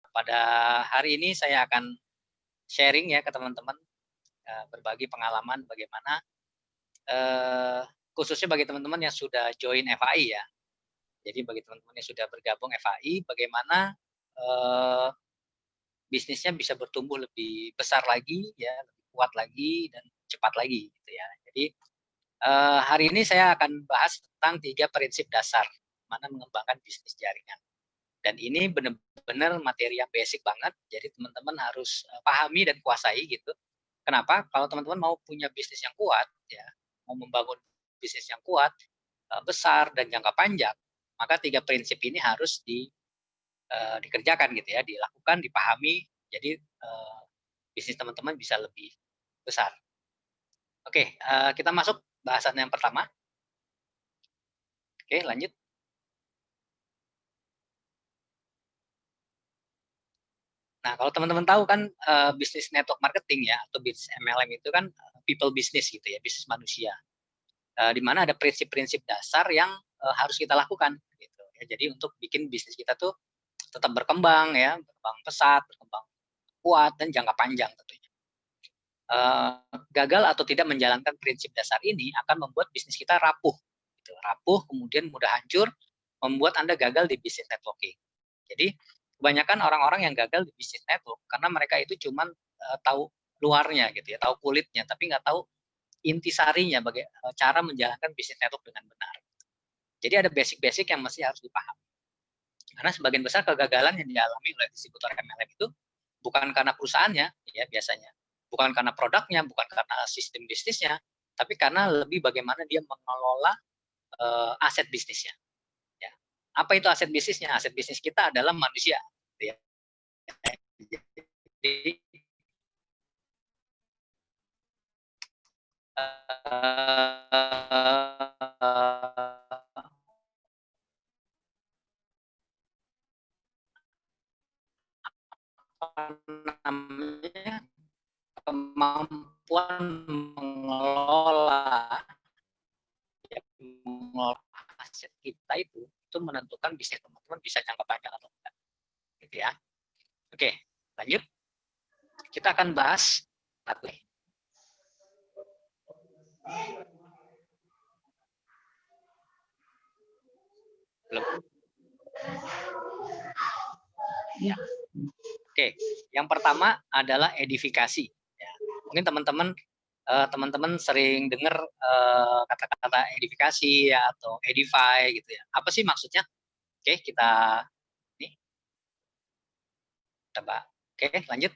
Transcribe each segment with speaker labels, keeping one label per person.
Speaker 1: Pada hari ini saya akan sharing ya ke teman-teman, berbagi pengalaman bagaimana, khususnya bagi teman-teman yang sudah join FAI ya. Jadi bagi teman-teman yang sudah bergabung FAI, bagaimana, bisnisnya bisa bertumbuh lebih besar lagi ya, lebih kuat lagi dan cepat lagi gitu ya. Jadi, hari ini saya akan bahas tentang 3 prinsip dasar mana mengembangkan bisnis jaringan. Dan ini benar-benar materi yang basic banget, jadi teman-teman harus, pahami dan kuasai gitu. Kenapa? Kalau teman-teman mau punya bisnis yang kuat ya, mau membangun bisnis yang kuat, besar dan jangka panjang, maka 3 prinsip ini harus dikerjakan gitu ya, dilakukan, dipahami, jadi, bisnis teman-teman bisa lebih besar. Oke, kita masuk bahasan yang pertama. Oke, lanjut. Nah, kalau teman-teman tahu kan, bisnis network marketing ya, atau bisnis MLM itu kan, people business gitu ya, bisnis manusia. Di mana ada prinsip-prinsip dasar yang, harus kita lakukan gitu ya. Jadi untuk bikin bisnis kita tuh tetap berkembang ya, berkembang pesat, berkembang kuat dan jangka panjang tentunya. Gagal atau tidak menjalankan prinsip dasar ini akan membuat bisnis kita rapuh gitu, rapuh kemudian mudah hancur, membuat Anda gagal di bisnis networking. Jadi kebanyakan orang-orang yang gagal di bisnis network karena mereka itu cuman, tahu luarnya gitu ya, tahu kulitnya, tapi nggak tahu intisarinya cara menjalankan bisnis network dengan benar. Jadi ada basic-basic yang masih harus dipahami. Karena sebagian besar kegagalan yang dialami oleh distributor MLM itu bukan karena perusahaannya ya biasanya, bukan karena produknya, bukan karena sistem bisnisnya, tapi karena lebih bagaimana dia mengelola, aset bisnisnya, ya. Apa itu aset bisnisnya? Aset bisnis kita adalah manusia, gitu ya. Jadi, apa namanya, kemampuan mengelola ya, mengelola aset kita itu menentukan bisnis teman-teman bisa jangka panjang atau enggak, gitu ya. Oke, lanjut. Kita akan bahas satu. Belum. Ya. Oke, yang pertama adalah edifikasi. Ya. Mungkin teman-teman sering dengar kata-kata edifikasi ya atau edify gitu ya. Apa sih maksudnya? Oke, kita nih coba. Oke, lanjut.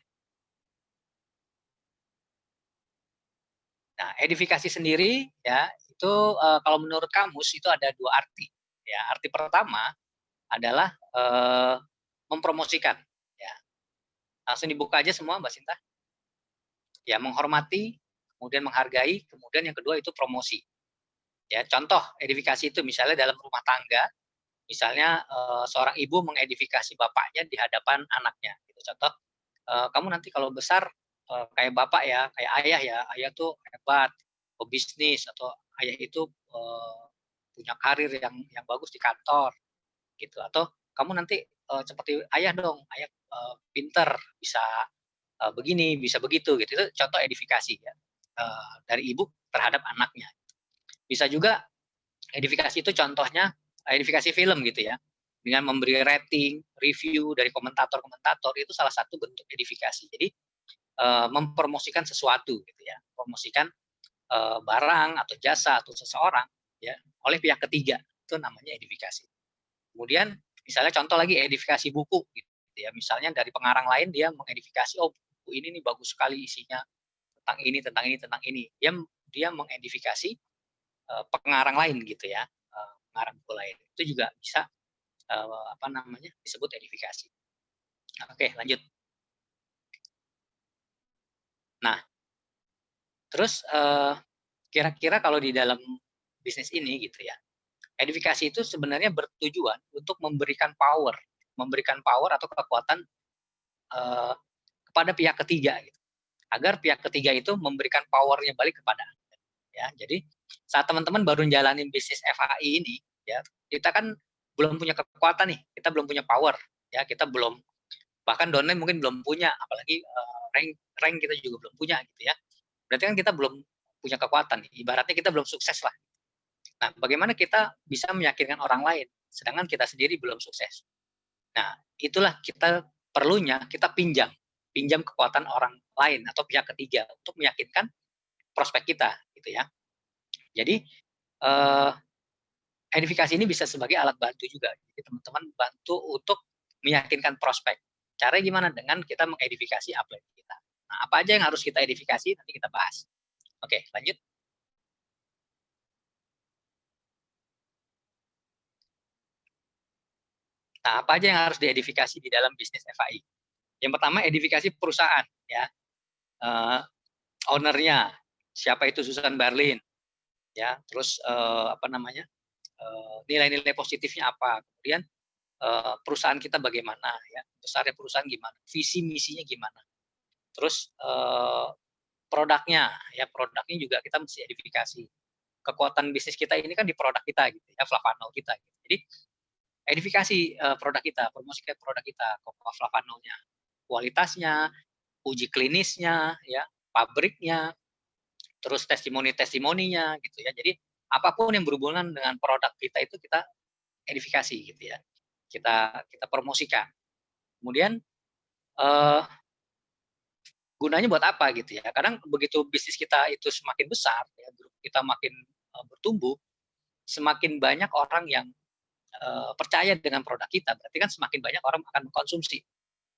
Speaker 1: Nah, edifikasi sendiri ya itu kalau menurut kamus itu ada dua arti. Ya, arti pertama adalah mempromosikan. Ya, langsung dibuka aja semua, Mbak Sinta. Ya, menghormati, kemudian menghargai, kemudian yang kedua itu promosi. Ya, contoh edifikasi itu misalnya dalam rumah tangga, misalnya seorang ibu mengedifikasi bapaknya di hadapan anaknya. Gitu. Contoh, kamu nanti kalau besar kayak bapak ya, kayak ayah ya, ayah tuh hebat, pebisnis atau ayah itu punya karir yang bagus di kantor, gitu. Atau kamu nanti seperti ayah dong, ayah pinter, bisa begini, bisa begitu, gitu. Itu contoh edifikasi ya dari ibu terhadap anaknya. Bisa juga edifikasi itu contohnya edifikasi film gitu ya. Dengan memberi rating, review dari komentator-komentator itu salah satu bentuk edifikasi. Jadi mempromosikan sesuatu gitu ya, promosikan barang atau jasa atau seseorang ya oleh pihak ketiga itu namanya edifikasi. Kemudian misalnya contoh lagi edifikasi buku gitu ya, misalnya dari pengarang lain dia mengedifikasi oh buku ini nih bagus sekali isinya tentang ini tentang ini tentang ini. Dia mengedifikasi pengarang lain gitu ya, pengarang buku lain itu juga bisa apa namanya disebut edifikasi. Oke lanjut. Nah terus kira-kira kalau di dalam bisnis ini gitu ya, edifikasi itu sebenarnya bertujuan untuk memberikan power atau kekuatan uh, kepada pihak ketiga gitu. Agar pihak ketiga itu memberikan powernya balik kepada Anda. Ya, jadi saat teman-teman baru jalanin bisnis FAI ini, ya kita kan belum punya kekuatan nih, kita belum punya power, ya kita belum Bahkan downline mungkin belum punya, apalagi rank kita juga belum punya gitu ya. Berarti kan kita belum punya kekuatan, ibaratnya kita belum sukses lah. Nah, bagaimana kita bisa meyakinkan orang lain, sedangkan kita sendiri belum sukses. Nah, itulah kita perlunya kita pinjam kekuatan orang lain atau pihak ketiga untuk meyakinkan prospek kita, gitu ya. Jadi, edifikasi ini bisa sebagai alat bantu juga. Jadi teman-teman bantu untuk meyakinkan prospek. Caranya gimana? Dengan kita mengedifikasi upline kita. Nah, apa aja yang harus kita edifikasi nanti kita bahas. Oke, lanjut. Nah, apa aja yang harus diedifikasi di dalam bisnis FAI? Yang pertama, edifikasi perusahaan, ya. Ownernya, siapa itu Susan Barlin, ya. Terus apa namanya? Nilai-nilai positifnya apa? Kemudian perusahaan kita bagaimana, ya. Besarnya perusahaan gimana? Visi misinya gimana? Terus produknya, ya produknya juga kita mesti edifikasi. Kekuatan bisnis kita ini kan di produk kita, gitu ya, Flavanol kita. Gitu. Jadi edifikasi produk kita, promosikan produk kita, Flavanolnya, kualitasnya, uji klinisnya, ya, pabriknya, terus testimoni-testimoninya, gitu ya. Jadi apapun yang berhubungan dengan produk kita itu kita edifikasi, gitu ya. Kita promosikan. Kemudian gunanya buat apa gitu ya. Kadang begitu bisnis kita itu semakin besar, ya, grup kita makin bertumbuh, semakin banyak orang yang percaya dengan produk kita, berarti kan semakin banyak orang akan mengkonsumsi,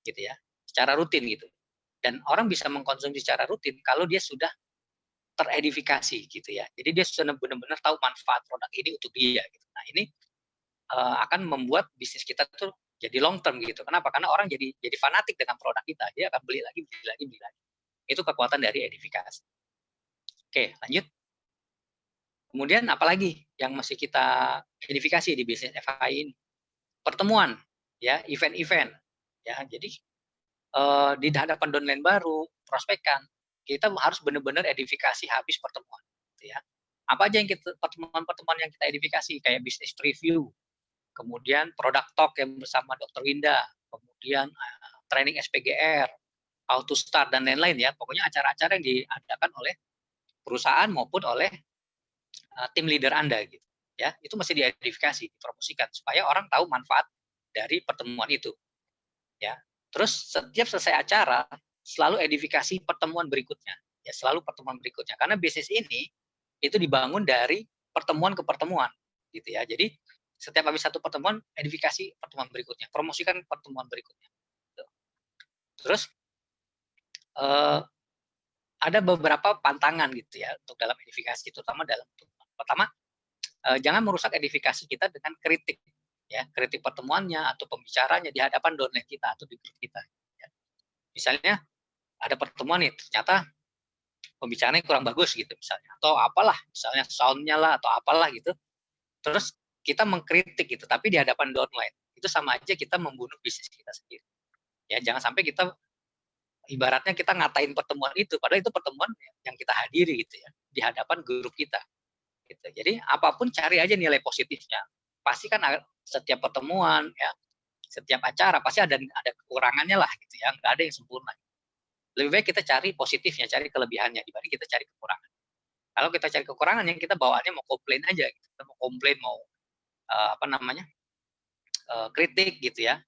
Speaker 1: gitu ya, secara rutin gitu. Dan orang bisa mengkonsumsi secara rutin kalau dia sudah teredifikasi gitu ya. Jadi dia sudah benar-benar tahu manfaat produk ini untuk dia. Gitu. Nah ini akan membuat bisnis kita tuh jadi long term gitu. Kenapa? Karena orang jadi fanatik dengan produk kita, dia akan beli lagi, beli lagi, beli lagi. Itu kekuatan dari edifikasi. Oke, lanjut. Kemudian apalagi yang mesti kita edifikasi di bisnis FI ini? Pertemuan, ya, event-event. Ya, jadi di hadapan downline baru, prospekan, kita harus benar-benar edifikasi habis pertemuan, gitu ya. Apa aja yang pertemuan-pertemuan yang kita edifikasi kayak bisnis preview, kemudian product talk yang bersama Dr. Winda, kemudian training SPGR, how to start dan lain-lain ya. Pokoknya acara-acara yang diadakan oleh perusahaan maupun oleh tim leader Anda gitu. Ya, itu mesti diedifikasi, dipromosikan supaya orang tahu manfaat dari pertemuan itu. Ya. Terus setiap selesai acara selalu edifikasi pertemuan berikutnya. Ya, selalu pertemuan berikutnya. Karena bisnis ini itu dibangun dari pertemuan ke pertemuan gitu ya. Jadi setiap habis satu pertemuan edifikasi pertemuan berikutnya, promosikan pertemuan berikutnya. Gitu. Terus ada beberapa pantangan gitu ya untuk dalam edifikasi, terutama dalam pertama jangan merusak edifikasi kita dengan kritik, ya, kritik pertemuannya atau pembicaranya di hadapan downline kita atau di grup kita. Ya. Misalnya ada pertemuan nih, ternyata pembicaranya kurang bagus gitu misalnya, atau apalah, misalnya soundnya lah atau apalah gitu, terus kita mengkritik gitu, tapi di hadapan downline itu sama aja kita membunuh bisnis kita sendiri. Ya, jangan sampai kita ibaratnya kita ngatain pertemuan itu, padahal itu pertemuan yang kita hadiri gitu ya, di hadapan grup kita. Gitu. Jadi apapun cari aja nilai positifnya. Pasti kan setiap pertemuan ya, setiap acara pasti ada kekurangannya lah gitu ya, nggak ada yang sempurna. Lebih baik kita cari positifnya, cari kelebihannya dibanding kita cari kekurangan. Kalau kita cari kekurangan yang kita bawaannya mau komplain aja, gitu. Kita mau komplain, mau apa namanya kritik gitu ya.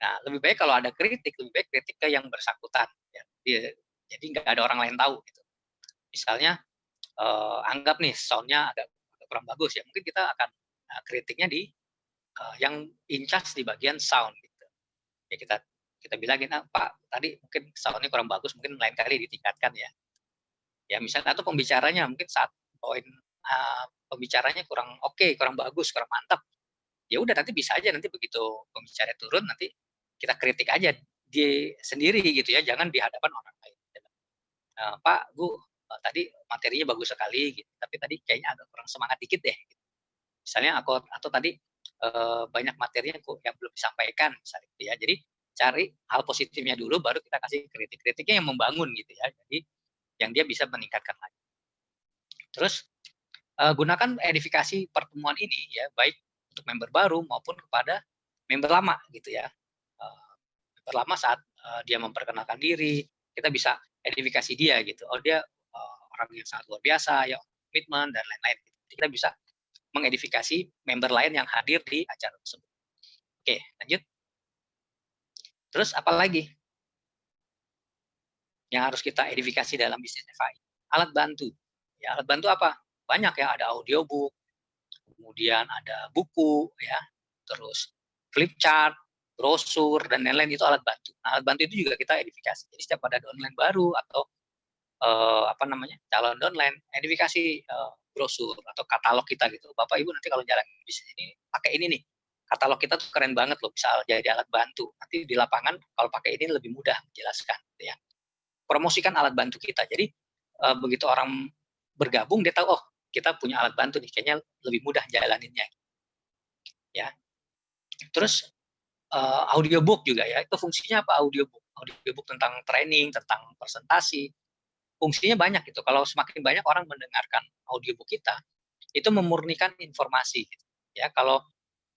Speaker 1: Nah lebih baik kalau ada kritik, lebih baik kritik ke yang bersangkutan. Ya. Jadi nggak ada orang lain tahu. Gitu. Misalnya anggap nih soundnya agak kurang bagus ya, mungkin kita akan kritiknya di yang in charge di bagian sound gitu. Ya kita bilangin, Pak tadi mungkin soundnya kurang bagus, mungkin lain kali ditingkatkan ya. Ya misalnya atau pembicaranya mungkin saat poin pembicaranya kurang oke, kurang bagus, kurang mantap. Ya udah nanti bisa aja nanti begitu pembicara turun nanti kita kritik aja di sendiri gitu ya, jangan di hadapan orang lain. Pak, Bu, tadi materinya bagus sekali gitu, tapi tadi kayaknya agak kurang semangat dikit deh. Gitu. Misalnya atau tadi banyak materinya yang belum disampaikan misalnya gitu ya. Jadi cari hal positifnya dulu baru kita kasih kritik-kritiknya yang membangun gitu ya. Jadi yang dia bisa meningkatkan lagi. Terus gunakan edifikasi pertemuan ini ya baik untuk member baru maupun kepada member lama gitu ya. Member lama saat dia memperkenalkan diri, kita bisa edifikasi dia gitu. Oh dia orang yang sangat luar biasa, yang komitmen dan lain-lain. Kita bisa mengedifikasi member lain yang hadir di acara tersebut. Oke, lanjut. Terus apa lagi yang harus kita edifikasi dalam bisnis FI? Alat bantu. Ya, alat bantu apa? Banyak ya, ada audiobook, kemudian ada buku, ya, terus flip chart, brosur, dan lain-lain itu alat bantu. Nah, alat bantu itu juga kita edifikasi. Jadi setiap ada downline baru atau calon downline, edifikasi brosur atau katalog kita gitu. Bapak Ibu nanti kalau jalan bisnis ini pakai ini nih. Katalog kita tuh keren banget loh, bisa jadi alat bantu. Nanti di lapangan kalau pakai ini lebih mudah menjelaskan, gitu ya. Promosikan alat bantu kita. Jadi begitu orang bergabung dia tahu oh kita punya alat bantu nih, kayaknya lebih mudah jalaninnya. Ya. Terus audiobook juga ya. Itu fungsinya apa audiobook? Audiobook tentang training, tentang presentasi. Fungsinya banyak gitu. Kalau semakin banyak orang mendengarkan audiobook kita, itu memurnikan informasi. Gitu. Ya, kalau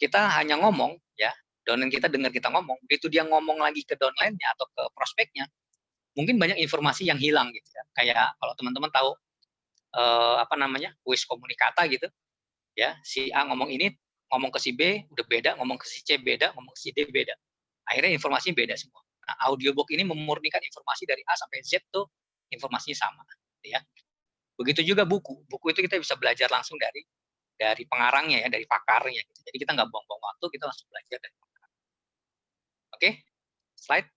Speaker 1: kita hanya ngomong, ya, downline kita dengar kita ngomong, begitu dia ngomong lagi ke downline-nya atau ke prospeknya, mungkin banyak informasi yang hilang gitu ya. Kayak kalau teman-teman tahu kuis komunikata gitu, ya, si A ngomong ini, ngomong ke si B udah beda, ngomong ke si C beda, ngomong ke si D beda. Akhirnya informasinya beda semua. Nah, audiobook ini memurnikan informasi dari A sampai Z tuh informasinya sama, gitu ya. Begitu juga buku. Buku itu kita bisa belajar langsung dari pengarangnya ya, dari pakarnya. Gitu. Jadi kita nggak buang-buang waktu, kita langsung belajar dari pakar. Oke, slide.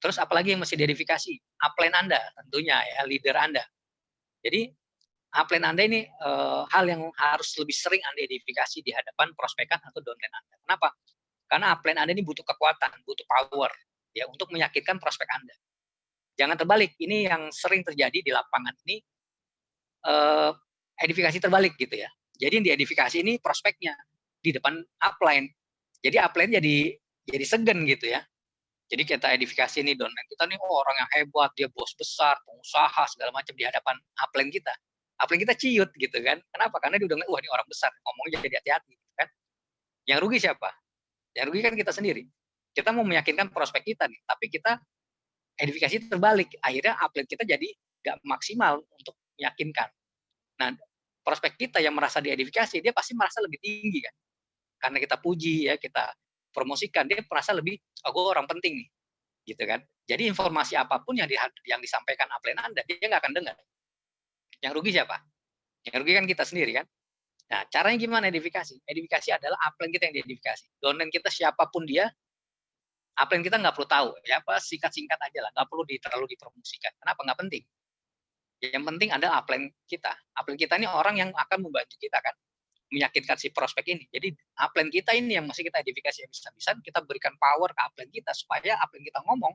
Speaker 1: Terus apalagi yang mesti diidentifikasi? Upline Anda tentunya ya, leader Anda. Jadi upline Anda ini hal yang harus lebih sering Anda identifikasi di hadapan prospekan atau downline Anda. Kenapa? Karena upline Anda ini butuh kekuatan, butuh power ya untuk meyakinkan prospek Anda. Jangan terbalik, ini yang sering terjadi di lapangan ini edifikasi terbalik gitu ya. Jadi yang diedifikasi ini prospeknya di depan upline. Jadi upline jadi segen gitu ya. Jadi kita edifikasi nih downline kita nih orang yang hebat, dia bos besar, pengusaha segala macam di hadapan upline kita. Upline kita ciut gitu kan. Kenapa? Karena dia udah ngeliat, wah ini orang besar, ngomongnya jadi hati-hati kan. Yang rugi siapa? Yang rugi kan kita sendiri. Kita mau meyakinkan prospek kita nih, tapi kita edifikasi terbalik. Akhirnya upline kita jadi nggak maksimal untuk meyakinkan. Nah, prospek kita yang merasa diedifikasi, dia pasti merasa lebih tinggi kan. Karena kita puji ya, kita promosikan, dia merasa lebih, oh gue orang penting nih, gitu kan. Jadi informasi apapun yang disampaikan upline Anda, dia nggak akan dengar. Yang rugi siapa? Yang rugi kan kita sendiri kan. Nah, caranya gimana edifikasi? Edifikasi adalah upline kita yang diedifikasi. Downline kita siapapun dia, upline kita nggak perlu tahu. Ya apa singkat-singkat aja lah, nggak perlu terlalu dipromosikan. Kenapa? Nggak penting. Yang penting adalah upline kita. Upline kita ini orang yang akan membantu kita kan, meyakinkan si prospek ini. Jadi upline kita ini yang mesti kita edifikasi bisa-bisa kita berikan power ke upline kita supaya upline kita ngomong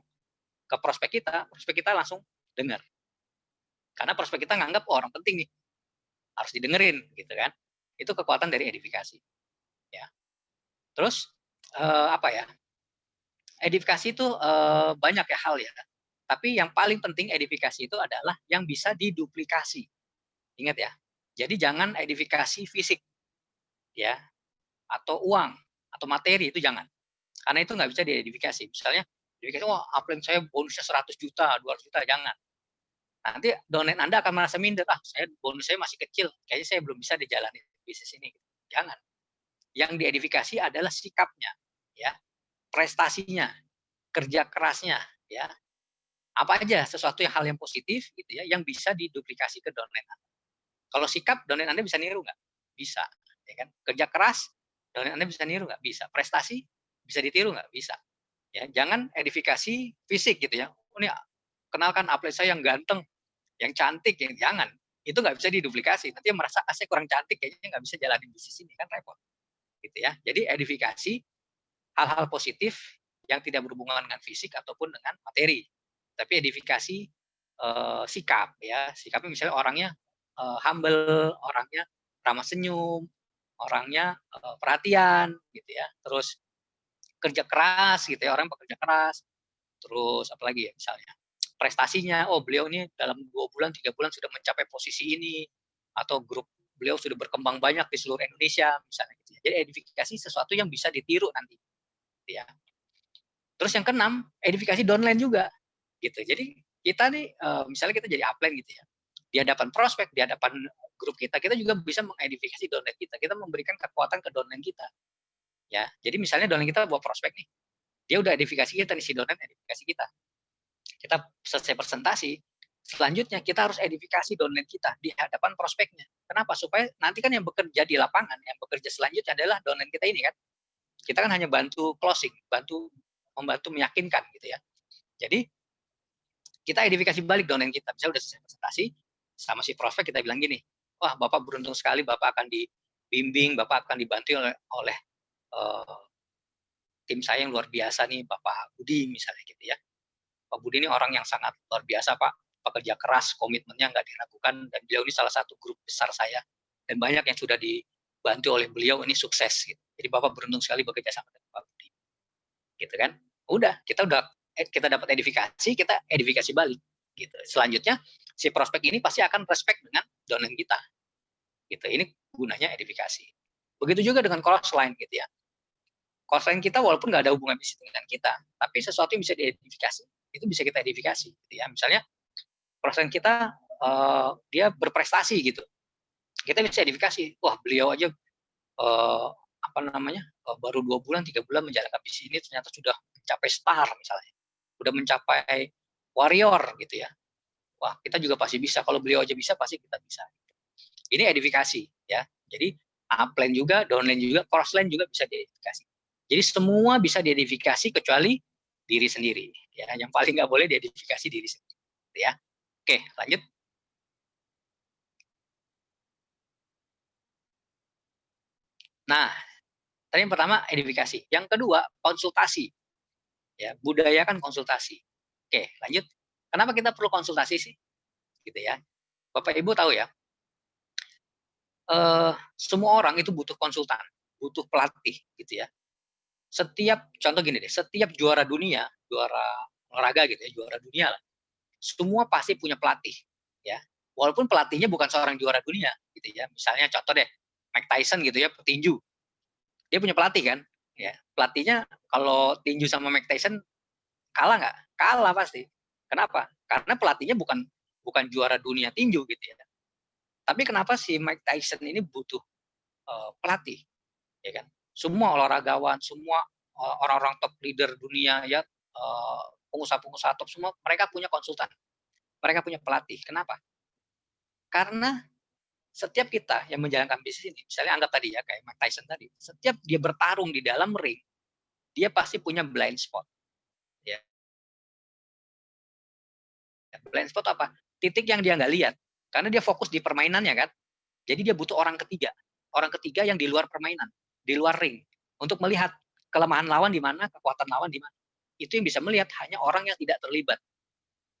Speaker 1: ke prospek kita langsung dengar. Karena prospek kita nganggap oh, orang penting nih, harus didengerin gitu kan. Itu kekuatan dari edifikasi. Ya. Terus apa ya? Edifikasi itu banyak ya hal ya. Tapi yang paling penting edifikasi itu adalah yang bisa diduplikasi. Ingat ya. Jadi jangan edifikasi fisik ya, atau uang atau materi itu jangan. Karena itu nggak bisa diidentifikasi. Misalnya, wah upline saya bonusnya 100 juta, 200 juta, jangan. Nanti downline Anda akan merasa minder, bonus saya masih kecil, kayaknya saya belum bisa dijalani bisnis ini. Jangan. Yang diidentifikasi adalah sikapnya, ya, prestasinya, kerja kerasnya, ya. Apa aja sesuatu hal yang positif gitu ya, yang bisa diduplikasi ke downline Anda. Kalau sikap, downline Anda bisa niru nggak? Bisa, ya kan? Kerja keras, downline Anda bisa niru nggak? Bisa. Prestasi, bisa ditiru nggak? Bisa. Ya, jangan edifikasi fisik gitu ya. Oh, ini kenalkan upline saya yang ganteng, yang cantik, yang jangan. Itu nggak bisa diduplikasi. Nanti yang merasa saya kurang cantik, kayaknya nggak bisa jalanin bisnis ini kan repot. Gitu ya. Jadi edifikasi hal-hal positif yang tidak berhubungan dengan fisik ataupun dengan materi. Tapi edifikasi sikap ya. Sikapnya misalnya orangnya humble, orangnya ramah senyum, orangnya perhatian gitu ya. Terus kerja keras gitu ya, orang bekerja keras. Terus apalagi ya misalnya prestasinya, oh beliau ini dalam 2 bulan 3 bulan sudah mencapai posisi ini, atau grup beliau sudah berkembang banyak di seluruh Indonesia misalnya gitu ya. Jadi edifikasi sesuatu yang bisa ditiru nanti gitu ya. Terus yang keenam, edifikasi downline juga gitu. Jadi kita nih misalnya kita jadi upline gitu ya. Di hadapan prospek, di hadapan grup kita juga bisa mengedifikasi downline kita. Kita memberikan kekuatan ke downline kita. Ya. Jadi misalnya downline kita bawa prospek nih. Dia udah edifikasi kita nih, si downline edifikasi kita. Kita selesai presentasi, selanjutnya kita harus edifikasi downline kita di hadapan prospeknya. Kenapa? Supaya nanti kan yang bekerja di lapangan, yang bekerja selanjutnya adalah downline kita ini kan. Kita kan hanya bantu closing, membantu meyakinkan gitu ya. Jadi kita edifikasi balik downline kita. Misalnya udah selesai presentasi, sama si prospek kita bilang gini, wah Bapak beruntung sekali, Bapak akan dibimbing, Bapak akan dibantu oleh tim saya yang luar biasa nih, Bapak Budi misalnya gitu ya. Pak Budi ini orang yang sangat luar biasa Pak, pekerja keras, komitmennya nggak diragukan, dan beliau ini salah satu grup besar saya, dan banyak yang sudah dibantu oleh beliau ini sukses. Gitu. Jadi Bapak beruntung sekali bekerja sama dengan Pak Budi. Gitu kan? Udah, kita dapat edifikasi, kita edifikasi balik. Gitu. Selanjutnya, si prospek ini pasti akan respect dengan downline kita. Gitu. Ini gunanya edifikasi. Begitu juga dengan crossline gitu ya. Crossline kita walaupun nggak ada hubungan bisnis dengan kita, tapi sesuatu yang bisa diidentifikasi, itu bisa kita identifikasi. Gitu ya. Misalnya, crossline kita dia berprestasi gitu. Kita bisa identifikasi, wah beliau aja baru 2 bulan, 3 bulan menjalankan bisnis ini ternyata sudah mencapai star misalnya. Sudah mencapai warrior gitu ya. Wah, kita juga pasti bisa. Kalau beliau aja bisa, pasti kita bisa. Ini edifikasi ya. Jadi upline juga, downline juga, crossline juga bisa diidentifikasi. Jadi semua bisa diidentifikasi kecuali diri sendiri. Ya, yang paling nggak boleh diidentifikasi diri sendiri. Ya. Oke, lanjut. Nah, tadi yang pertama edifikasi. Yang kedua, konsultasi. Ya, budayakan konsultasi. Oke, lanjut. Kenapa kita perlu konsultasi sih? Gitu ya. Bapak Ibu tahu ya, semua orang itu butuh konsultan, butuh pelatih gitu ya. Contoh gini deh, setiap juara dunia, juara olahraga gitu ya, juara dunia lah, semua pasti punya pelatih ya. Walaupun pelatihnya bukan seorang juara dunia gitu ya. Misalnya contoh deh, Mike Tyson gitu ya, petinju. Dia punya pelatih kan? Ya, pelatihnya kalau tinju sama Mike Tyson kalah nggak? Kalah pasti. Kenapa? Karena pelatihnya bukan juara dunia tinju gitu ya. Tapi kenapa si Mike Tyson ini butuh pelatih? Ya kan? Semua olahragawan, semua orang-orang top leader dunia ya, pengusaha-pengusaha top semua, mereka punya konsultan. Mereka punya pelatih. Kenapa? Karena setiap kita yang menjalankan bisnis ini, misalnya anggap tadi ya kayak Mike Tyson tadi, setiap dia bertarung di dalam ring, dia pasti punya blind spot. Ya. Blind spot apa? Titik yang dia nggak lihat. Karena dia fokus di permainannya kan. Jadi dia butuh orang ketiga. Orang ketiga yang di luar permainan, di luar ring. Untuk melihat kelemahan lawan di mana, kekuatan lawan di mana. Itu yang bisa melihat hanya orang yang tidak terlibat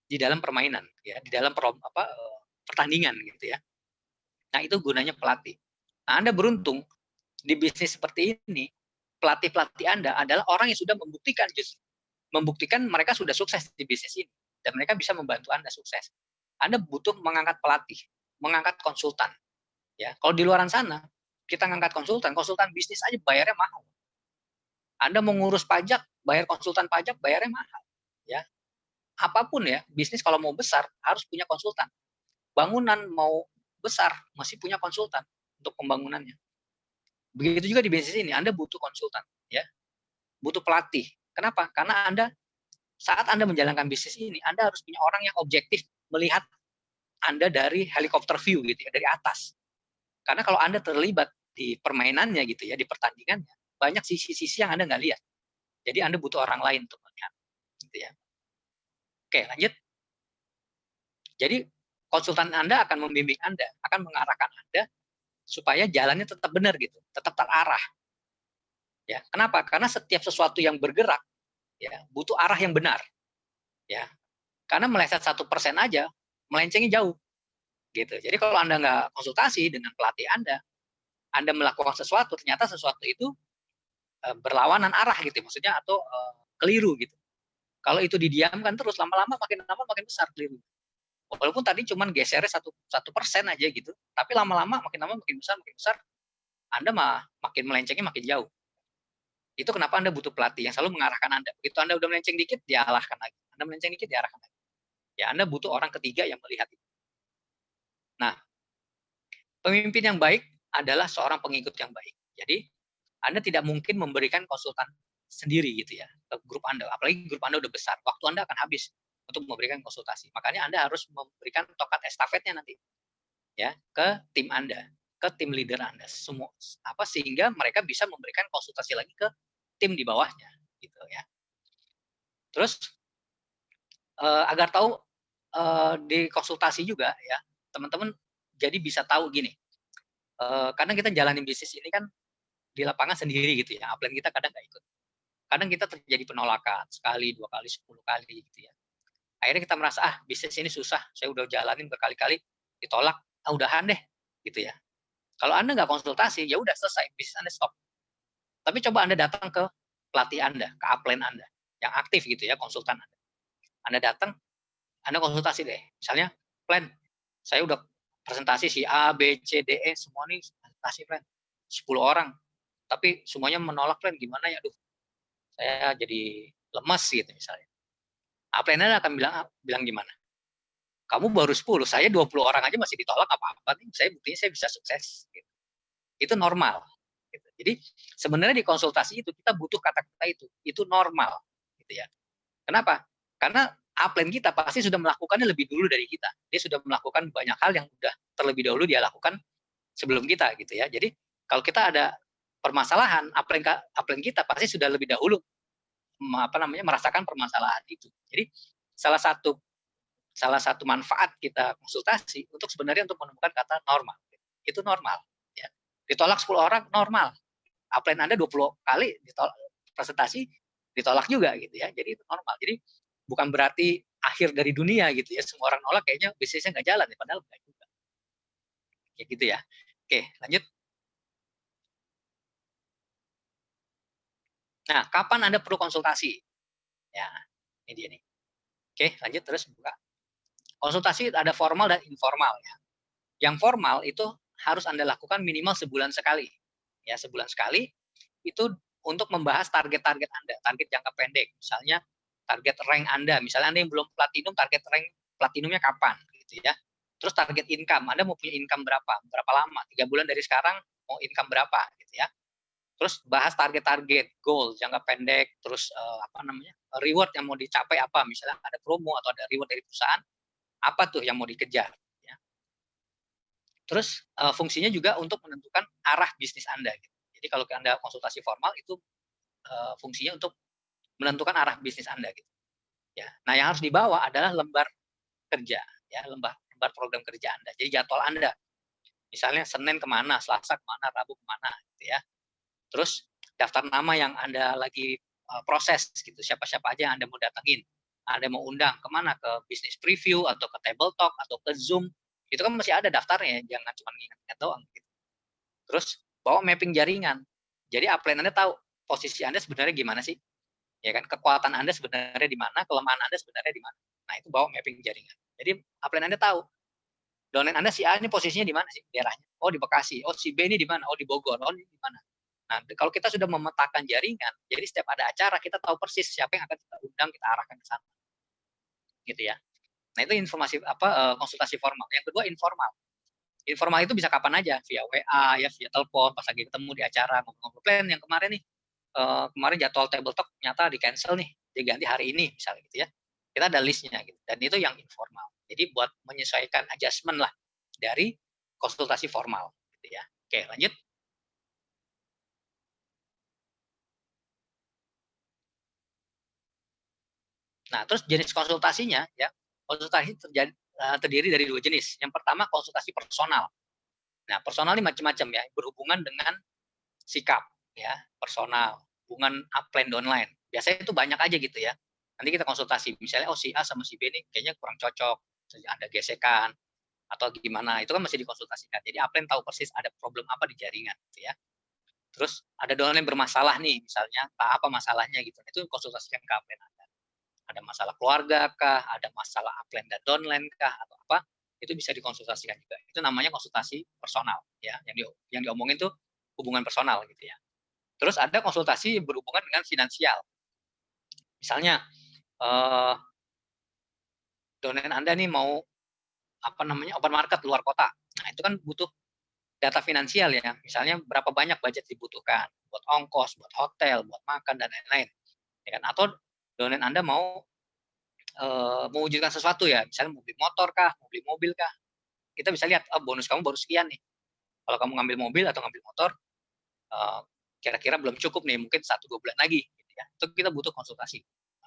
Speaker 1: di dalam permainan, ya, di dalam pertandingan gitu ya. Nah, itu gunanya pelatih. Nah, Anda beruntung di bisnis seperti ini, pelatih-pelatih Anda adalah orang yang sudah membuktikan mereka sudah sukses di bisnis ini dan mereka bisa membantu Anda sukses. Anda butuh mengangkat pelatih, mengangkat konsultan. Ya, kalau di luaran sana kita ngangkat konsultan bisnis aja bayarnya mahal. Anda mau ngurus pajak, bayar konsultan pajak bayarnya mahal. Ya, apapun ya, bisnis kalau mau besar harus punya konsultan. Bangunan mau besar masih punya konsultan untuk pembangunannya. Begitu juga di bisnis ini, Anda butuh konsultan, ya, butuh pelatih. Kenapa? Karena saat Anda menjalankan bisnis ini, Anda harus punya orang yang objektif melihat Anda dari helikopter view gitu ya, dari atas. Karena kalau Anda terlibat di permainannya gitu ya, di pertandingannya, banyak sisi-sisi yang Anda nggak lihat. Jadi Anda butuh orang lain untuk melihat. Gitu ya. Oke, lanjut. Jadi konsultan Anda akan membimbing Anda, akan mengarahkan Anda supaya jalannya tetap benar gitu, tetap terarah. Ya, kenapa? Karena setiap sesuatu yang bergerak, ya, butuh arah yang benar. Ya, karena meleset 1% aja, melencengnya jauh. Gitu. Jadi kalau Anda nggak konsultasi dengan pelatih Anda melakukan sesuatu, ternyata sesuatu itu berlawanan arah gitu, maksudnya atau keliru gitu. Kalau itu didiamkan terus, lama-lama makin besar keliru. Walaupun tadi cuman gesernya 1% aja gitu, tapi lama-lama makin lama makin besar, Anda makin melencengnya makin jauh. Itu kenapa Anda butuh pelatih yang selalu mengarahkan Anda. Begitu Anda udah melenceng dikit, diarahkan lagi. Anda melenceng dikit, diarahkan lagi. Ya, Anda butuh orang ketiga yang melihat itu. Nah, pemimpin yang baik adalah seorang pengikut yang baik. Jadi, Anda tidak mungkin memberikan konsultan sendiri gitu ya ke grup Anda. Apalagi grup Anda udah besar, waktu Anda akan habis untuk memberikan konsultasi. Makanya Anda harus memberikan tongkat estafetnya nanti ya ke tim Anda, ke tim leader Anda semua sehingga mereka bisa memberikan konsultasi lagi ke tim di bawahnya gitu ya. Terus agar tahu di konsultasi juga ya, teman-teman jadi bisa tahu gini, kadang kita jalanin bisnis ini kan di lapangan sendiri gitu ya, upline kita kadang nggak ikut. Kadang kita terjadi penolakan, sekali, 2 kali, 10 kali gitu ya. Akhirnya kita merasa, bisnis ini susah, saya udah jalanin berkali-kali, ditolak, udahan deh, gitu ya. Kalau Anda nggak konsultasi, ya udah selesai, bisnis Anda stop. Tapi coba Anda datang ke pelatih Anda, ke upline Anda, yang aktif gitu ya, konsultan Anda. Anda datang, Anda konsultasi deh. Misalnya, plan, saya udah presentasi si A, B, C, D, E, semua nih presentasi plan. 10 orang. Tapi semuanya menolak plan, gimana ya? Aduh, saya jadi lemas gitu misalnya. Upline Anda akan bilang gimana? Kamu baru 10, saya 20 orang aja masih ditolak apa-apa nih, saya buktinya saya bisa sukses. Gitu. Itu normal. Gitu. Jadi sebenarnya di konsultasi itu kita butuh kata-kata itu normal. Gitu ya. Kenapa? Karena upline kita pasti sudah melakukannya lebih dulu dari kita. Dia sudah melakukan banyak hal yang sudah terlebih dahulu dia lakukan sebelum kita gitu ya. Jadi kalau kita ada permasalahan, upline kita pasti sudah lebih dahulu merasakan permasalahan itu. Jadi salah satu manfaat kita konsultasi untuk sebenarnya untuk menemukan kata normal. Itu normal ya. Ditolak 10 orang normal. Upline Anda 20 kali ditolak presentasi ditolak juga gitu ya. Jadi itu normal. Jadi bukan berarti akhir dari dunia gitu ya. Semua orang nolak kayaknya bisnisnya nggak jalan ya, padahal enggak juga. Kayak gitu ya. Oke, lanjut. Nah, kapan Anda perlu konsultasi? Ya, ini dia nih. Oke, lanjut terus buka. Konsultasi ada formal dan informal ya. Yang formal itu harus Anda lakukan minimal sebulan sekali. Ya, sebulan sekali itu untuk membahas target-target Anda, target jangka pendek. Misalnya target rank Anda, misalnya Anda yang belum platinum, target rank platinumnya kapan gitu ya. Terus target income, Anda mau punya income berapa lama, 3 bulan dari sekarang mau income berapa gitu ya. Terus bahas target-target, goal jangka pendek, terus reward yang mau dicapai apa, misalnya ada promo atau ada reward dari perusahaan, apa tuh yang mau dikejar. Ya. Terus fungsinya juga untuk menentukan arah bisnis Anda. Gitu. Jadi kalau Anda konsultasi formal itu fungsinya untuk menentukan arah bisnis Anda. Gitu. Ya. Nah yang harus dibawa adalah lembar kerja, ya lembar program kerja Anda. Jadi jadwal Anda. Misalnya Senin kemana, Selasa kemana, Rabu kemana, gitu ya. Terus daftar nama yang Anda lagi proses gitu, siapa-siapa aja yang Anda mau datengin. Anda mau undang kemana, ke bisnis preview atau ke table talk atau ke Zoom, itu kan masih ada daftarnya, jangan cuma ingat-ingat doang. Gitu. Terus bawa mapping jaringan, jadi upline Anda tahu posisi Anda sebenarnya gimana sih, ya kan, kekuatan Anda sebenarnya di mana, kelemahan Anda sebenarnya di mana. Nah itu bawa mapping jaringan. Jadi upline Anda tahu, downline Anda si A ini posisinya di mana sih daerahnya? Oh di Bekasi. Oh si B ini di mana? Oh di Bogor. Oh ini di mana? Nah, kalau kita sudah memetakan jaringan, jadi setiap ada acara kita tahu persis siapa yang akan kita undang, kita arahkan ke sana. Gitu ya. Nah, itu informasi konsultasi formal. Yang kedua informal. Informal itu bisa kapan aja, via WA ya, via telepon, pas lagi ketemu di acara ngobrol-ngobrol plan yang kemarin nih. Kemarin jadwal table talk ternyata di cancel nih, diganti hari ini misalnya gitu ya. Kita ada listnya gitu. Dan itu yang informal. Jadi buat menyesuaikan adjustment lah dari konsultasi formal gitu ya. Oke, lanjut. Nah, terus jenis konsultasinya ya, konsultasi terdiri dari 2 jenis. Yang pertama konsultasi personal. Nah, personal ini macam-macam ya, berhubungan dengan sikap ya, personal, hubungan upline downline. Biasanya itu banyak aja gitu ya. Nanti kita konsultasi, misalnya si A sama si B ini kayaknya kurang cocok, ada gesekan atau gimana, itu kan masih dikonsultasikan. Jadi upline tahu persis ada problem apa di jaringan gitu ya. Terus ada downline bermasalah nih, misalnya apa masalahnya gitu. Itu konsultasikan ke upline Anda. ada masalah keluarga kah, ada masalah upline dan downline kah, atau apa, itu bisa dikonsultasikan juga. Itu namanya konsultasi personal, ya. Yang diomongin tuh hubungan personal gitu ya. Terus ada konsultasi berhubungan dengan finansial. Misalnya, downline Anda nih mau open market luar kota. Nah, itu kan butuh data finansial ya. Misalnya berapa banyak budget dibutuhkan buat ongkos, buat hotel, buat makan dan lain-lain. Ya kan? Atau downline Anda mau mewujudkan sesuatu ya, misalnya mau beli motor kah, mau beli mobil kah. Kita bisa lihat, oh, bonus kamu baru sekian nih. Kalau kamu ngambil mobil atau ngambil motor, kira-kira belum cukup nih, mungkin 1-2 bulan lagi. Gitu ya. Itu kita butuh konsultasi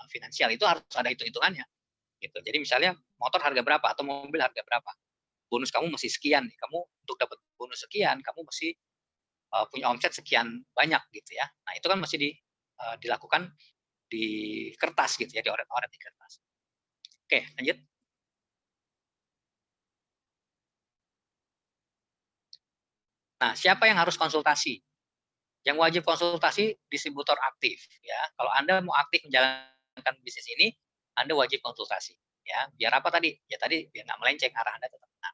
Speaker 1: finansial, itu harus ada hitung-hitungannya. Gitu. Jadi misalnya motor harga berapa atau mobil harga berapa, bonus kamu masih sekian nih, kamu untuk dapat bonus sekian, kamu mesti punya omset sekian banyak gitu ya. Nah itu kan masih dilakukan di kertas gitu ya, dioret-oret di kertas. Oke, lanjut. Nah, siapa yang harus konsultasi? Yang wajib konsultasi distributor aktif ya. Kalau Anda mau aktif menjalankan bisnis ini, Anda wajib konsultasi ya. Biar apa tadi? Ya tadi biar nggak melenceng, arah Anda tetap benar.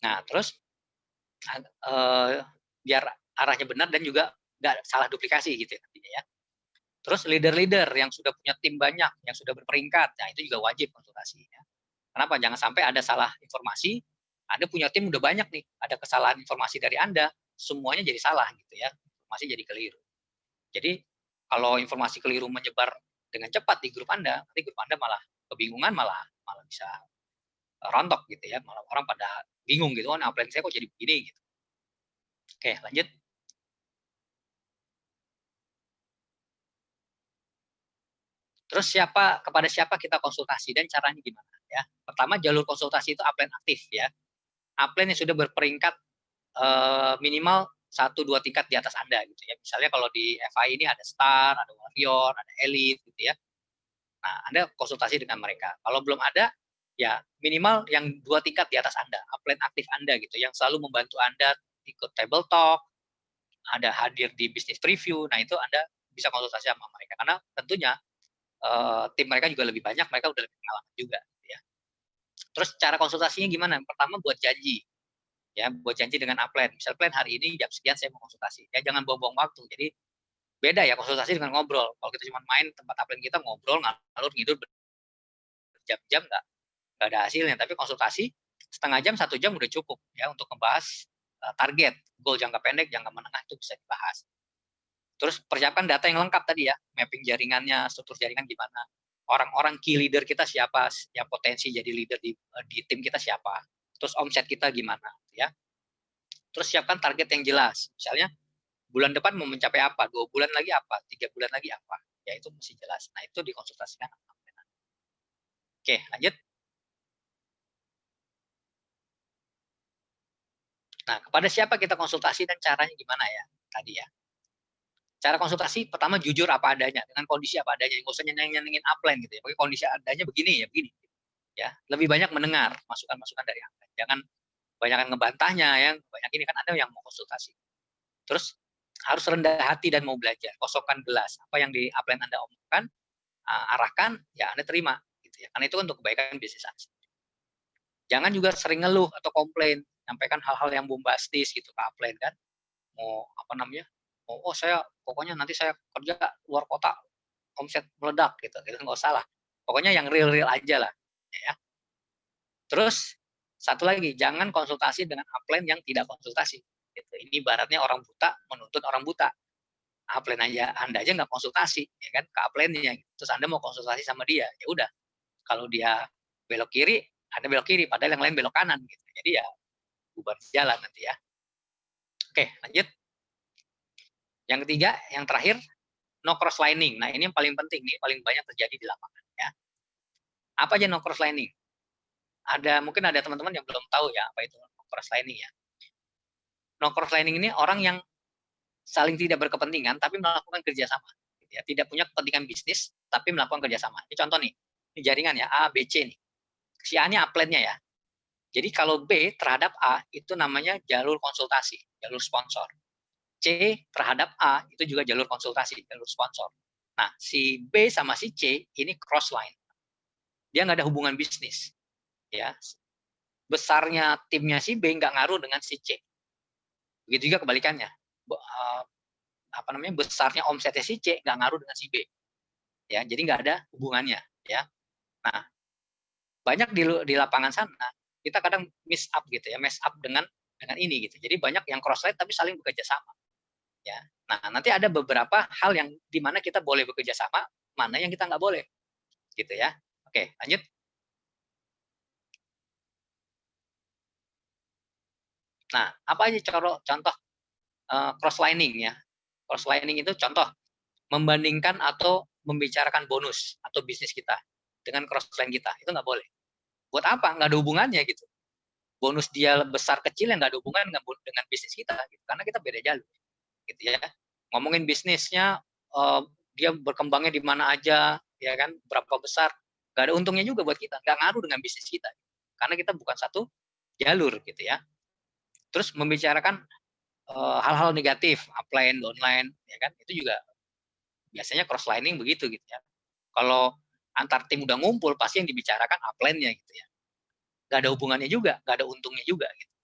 Speaker 1: Nah, terus biar arahnya benar dan juga nggak salah duplikasi gitu ya nantinya ya. Terus leader-leader yang sudah punya tim banyak, yang sudah berperingkat, nah itu juga wajib konsultasi ya. Kenapa? Jangan sampai ada salah informasi, Anda punya tim udah banyak nih, ada kesalahan informasi dari Anda, semuanya jadi salah gitu ya, informasi jadi keliru. Jadi kalau informasi keliru menyebar dengan cepat di grup Anda, nanti grup Anda malah kebingungan, malah bisa rontok gitu ya, malah orang pada bingung gitu kan, upline saya kok jadi begini gitu. Oke, lanjut. Terus kepada siapa kita konsultasi dan caranya gimana ya? Pertama, jalur konsultasi itu upline aktif ya. Upline yang sudah berperingkat minimal 1-2 tingkat di atas Anda gitu ya. Misalnya kalau di FI ini ada Star, ada Warrior, ada Elite gitu ya. Nah, Anda konsultasi dengan mereka. Kalau belum ada, ya minimal yang 2 tingkat di atas Anda, upline aktif Anda gitu, yang selalu membantu Anda ikut table talk, ada hadir di bisnis preview. Nah, itu Anda bisa konsultasi sama mereka karena tentunya tim mereka juga lebih banyak, mereka udah lebih pengalaman juga gitu ya. Terus cara konsultasinya gimana? Pertama buat janji. Ya, buat janji dengan upline. Misal plan hari ini jam sekian saya mau konsultasi. Ya jangan buang-buang waktu. Jadi beda ya konsultasi dengan ngobrol. Kalau kita cuma main tempat upline kita ngobrol ngalur ngidul berjam-jam nggak ada hasilnya. Tapi konsultasi setengah jam 1 jam udah cukup ya untuk membahas target, goal jangka pendek, jangka menengah itu bisa dibahas. Terus persiapkan data yang lengkap tadi ya, mapping jaringannya, struktur jaringan gimana, orang-orang key leader kita siapa, yang potensi jadi leader di tim kita siapa, terus omset kita gimana, ya. Terus siapkan target yang jelas, misalnya bulan depan mau mencapai apa, 2 bulan lagi apa, 3 bulan lagi apa, ya itu mesti jelas. Nah itu dikonsultasikan. Oke, lanjut. Nah kepada siapa kita konsultasi dan caranya gimana ya tadi ya. Cara konsultasi pertama jujur apa adanya dengan kondisi apa adanya, nggak usah nyenengin upline gitu ya. Pokoknya kondisi adanya begini ya begini. Ya, lebih banyak mendengar masukan-masukan dari Anda. Jangan banyakan ngebantahnya ya, banyak ini kan Anda yang mau konsultasi. Terus harus rendah hati dan mau belajar, kosongkan gelas. Apa yang di upline Anda omongkan, arahkan, ya Anda terima gitu ya. Karena itu untuk kebaikan bisnis Anda. Jangan juga sering ngeluh atau komplain, sampaikan hal-hal yang bombastis gitu ke upline kan. Mau apa namanya? Oh, saya pokoknya nanti saya kerja luar kota, omset meledak gitu. Gitu nggak usah lah. Pokoknya yang real-real aja lah ya. Terus satu lagi, jangan konsultasi dengan upline yang tidak konsultasi. Gitu. Ini ibaratnya orang buta menuntut orang buta. Upline Anda aja nggak konsultasi, ya kan, ke upline-nya. Terus Anda mau konsultasi sama dia, ya udah. Kalau dia belok kiri, Anda belok kiri, padahal yang lain belok kanan. Gitu. Jadi ya bubar jalan nanti ya. Oke, lanjut. Yang ketiga, yang terakhir, no cross lining. Nah ini yang paling penting nih, paling banyak terjadi di lapangan. Ya. Apa aja no cross lining? Mungkin ada teman-teman yang belum tahu ya apa itu no cross lining ya. No cross lining ini orang yang saling tidak berkepentingan tapi melakukan kerjasama. Gitu ya. Tidak punya kepentingan bisnis tapi melakukan kerjasama. Ini contoh nih, ini jaringan ya A, B, C nih. Si A-nya upline-nya ya. Jadi kalau B terhadap A itu namanya jalur konsultasi, jalur sponsor. C terhadap A itu juga jalur konsultasi, jalur sponsor. Nah, si B sama si C ini cross line. Dia nggak ada hubungan bisnis. Ya, besarnya timnya si B nggak ngaruh dengan si C. Begitu juga kebalikannya. Besarnya omsetnya si C nggak ngaruh dengan si B. Ya, jadi nggak ada hubungannya. Ya, nah banyak di lapangan sana kita kadang mess up gitu ya, mess up dengan ini gitu. Jadi banyak yang cross line tapi saling bekerja sama. Ya, nah nanti ada beberapa hal yang di mana kita boleh bekerja sama, mana yang kita nggak boleh, gitu ya. Oke, lanjut. Nah, apa aja contoh cross lining ya? Cross lining itu contoh membandingkan atau membicarakan bonus atau bisnis kita dengan cross line kita, itu nggak boleh. Buat apa? Nggak ada hubungannya gitu. Bonus dia besar kecil yang nggak ada hubungan dengan bisnis kita, gitu. Karena kita beda jalur, gitu ya. Ngomongin bisnisnya, dia berkembangnya di mana aja, ya kan? Berapa besar? Nggak ada untungnya juga buat kita, nggak ngaruh dengan bisnis kita, karena kita bukan satu jalur, gitu ya. Terus membicarakan hal-hal negatif, upline, downline, ya kan? Itu juga biasanya cross lining begitu gitu ya. Kalau antar tim udah ngumpul, pasti yang dibicarakan upline-nya gitu ya. Nggak ada hubungannya juga, nggak ada untungnya juga gitu.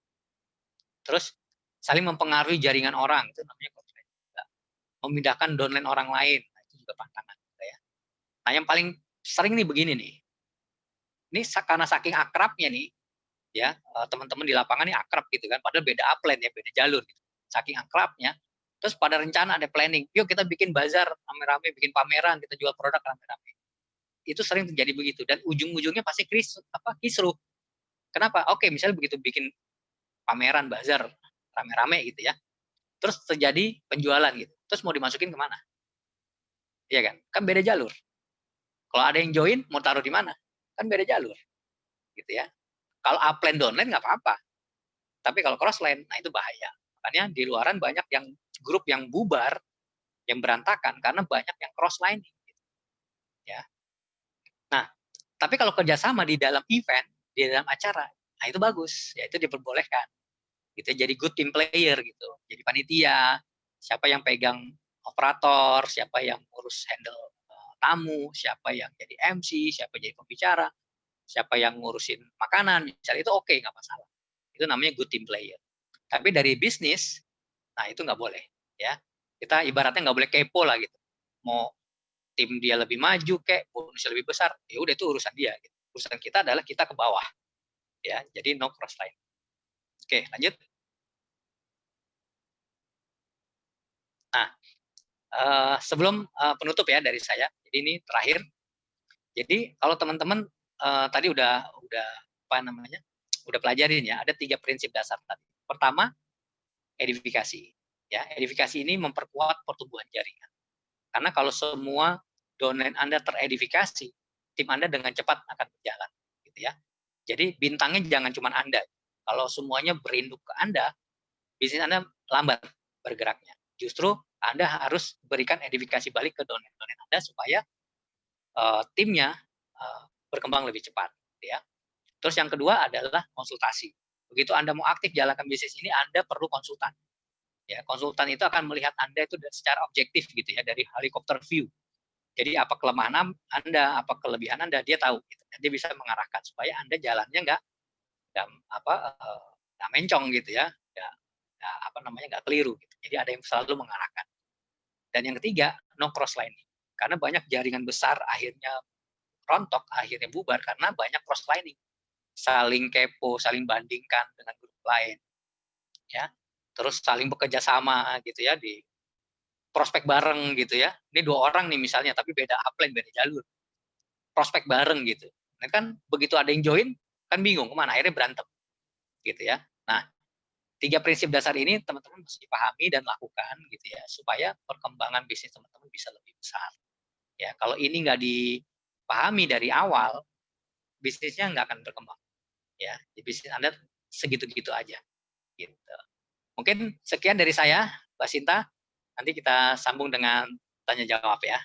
Speaker 1: Terus saling mempengaruhi jaringan orang, itu namanya cross lining juga. Memindahkan downline orang lain, itu juga pantangan juga ya. Nah, yang paling sering nih begini nih. Ini karena saking akrabnya nih, ya teman-teman di lapangan ini akrab gitu kan, padahal beda upline ya, beda jalur gitu. Saking akrabnya, terus pada rencana ada planning, yuk kita bikin bazar rame-rame, bikin pameran, kita jual produk rame-rame. Itu sering terjadi begitu, dan ujung-ujungnya pasti kisruh. Kenapa? Oke, misalnya begitu bikin pameran bazar rame-rame gitu ya, terus terjadi penjualan gitu, terus mau dimasukin kemana? Iya kan? Kan beda jalur. Kalau ada yang join, mau taruh di mana? Kan beda jalur, gitu ya. Kalau upline downline nggak apa-apa, tapi kalau crossline, nah itu bahaya. Makanya di luaran banyak yang grup yang bubar, yang berantakan karena banyak yang crossline, gitu, ya. Nah, tapi kalau kerjasama di dalam event, di dalam acara, nah itu bagus, ya itu diperbolehkan. Gitu, jadi good team player gitu. Jadi panitia, siapa yang pegang operator, siapa yang ngurus handle tamu, siapa yang jadi MC, siapa jadi pembicara, siapa yang ngurusin makanan, misalnya itu oke, nggak masalah. Itu namanya good team player. Tapi dari bisnis, nah itu nggak boleh, ya. Kita ibaratnya nggak boleh kepo lah gitu. Mau tim dia lebih maju kayak bonusnya lebih besar, ya udah itu urusan dia. Gitu. Urusan kita adalah kita ke bawah, ya. Jadi no cross line. Oke, lanjut. Nah, sebelum penutup ya dari saya, jadi ini terakhir. Jadi kalau teman-teman tadi udah apa namanya, udah pelajarin ya, ada 3 prinsip dasar tadi. Pertama, edifikasi. Ya, edifikasi ini memperkuat pertumbuhan jaringan. Karena kalau semua domain Anda teredifikasi, tim Anda dengan cepat akan berjalan, gitu ya. Jadi bintangnya jangan cuma Anda. Kalau semuanya berinduk ke Anda, bisnis Anda lambat bergeraknya. Justru Anda harus berikan edifikasi balik ke domain Anda supaya timnya berkembang lebih cepat, gitu ya. Terus yang kedua adalah konsultasi. Begitu Anda mau aktif jalankan bisnis ini, Anda perlu konsultan. Ya, konsultan itu akan melihat Anda itu secara objektif gitu ya, dari helikopter view. Jadi apa kelemahan Anda, apa kelebihan Anda, dia tahu. Gitu. Dia bisa mengarahkan supaya Anda jalannya nggak mencong gitu ya, nggak keliru. Gitu. Jadi ada yang selalu mengarahkan. Dan yang ketiga, no cross lining. Karena banyak jaringan besar akhirnya rontok, akhirnya bubar karena banyak cross lining. Saling kepo, saling bandingkan dengan grup lain. Ya. Terus saling bekerja sama gitu ya, di prospek bareng gitu ya. Ini 2 orang nih misalnya, tapi beda upline, beda jalur. Prospek bareng gitu. Nah kan begitu ada yang join, kan bingung kemana, akhirnya berantem. Gitu ya. Nah, 3 prinsip dasar ini teman-teman mesti dipahami dan lakukan gitu ya, supaya perkembangan bisnis teman-teman bisa lebih besar. Ya, kalau ini nggak dipahami dari awal, bisnisnya nggak akan berkembang. Ya, di bisnis Anda segitu-gitu aja. Gitu. Mungkin sekian dari saya, Mbak Sinta. Nanti kita sambung dengan tanya jawab ya.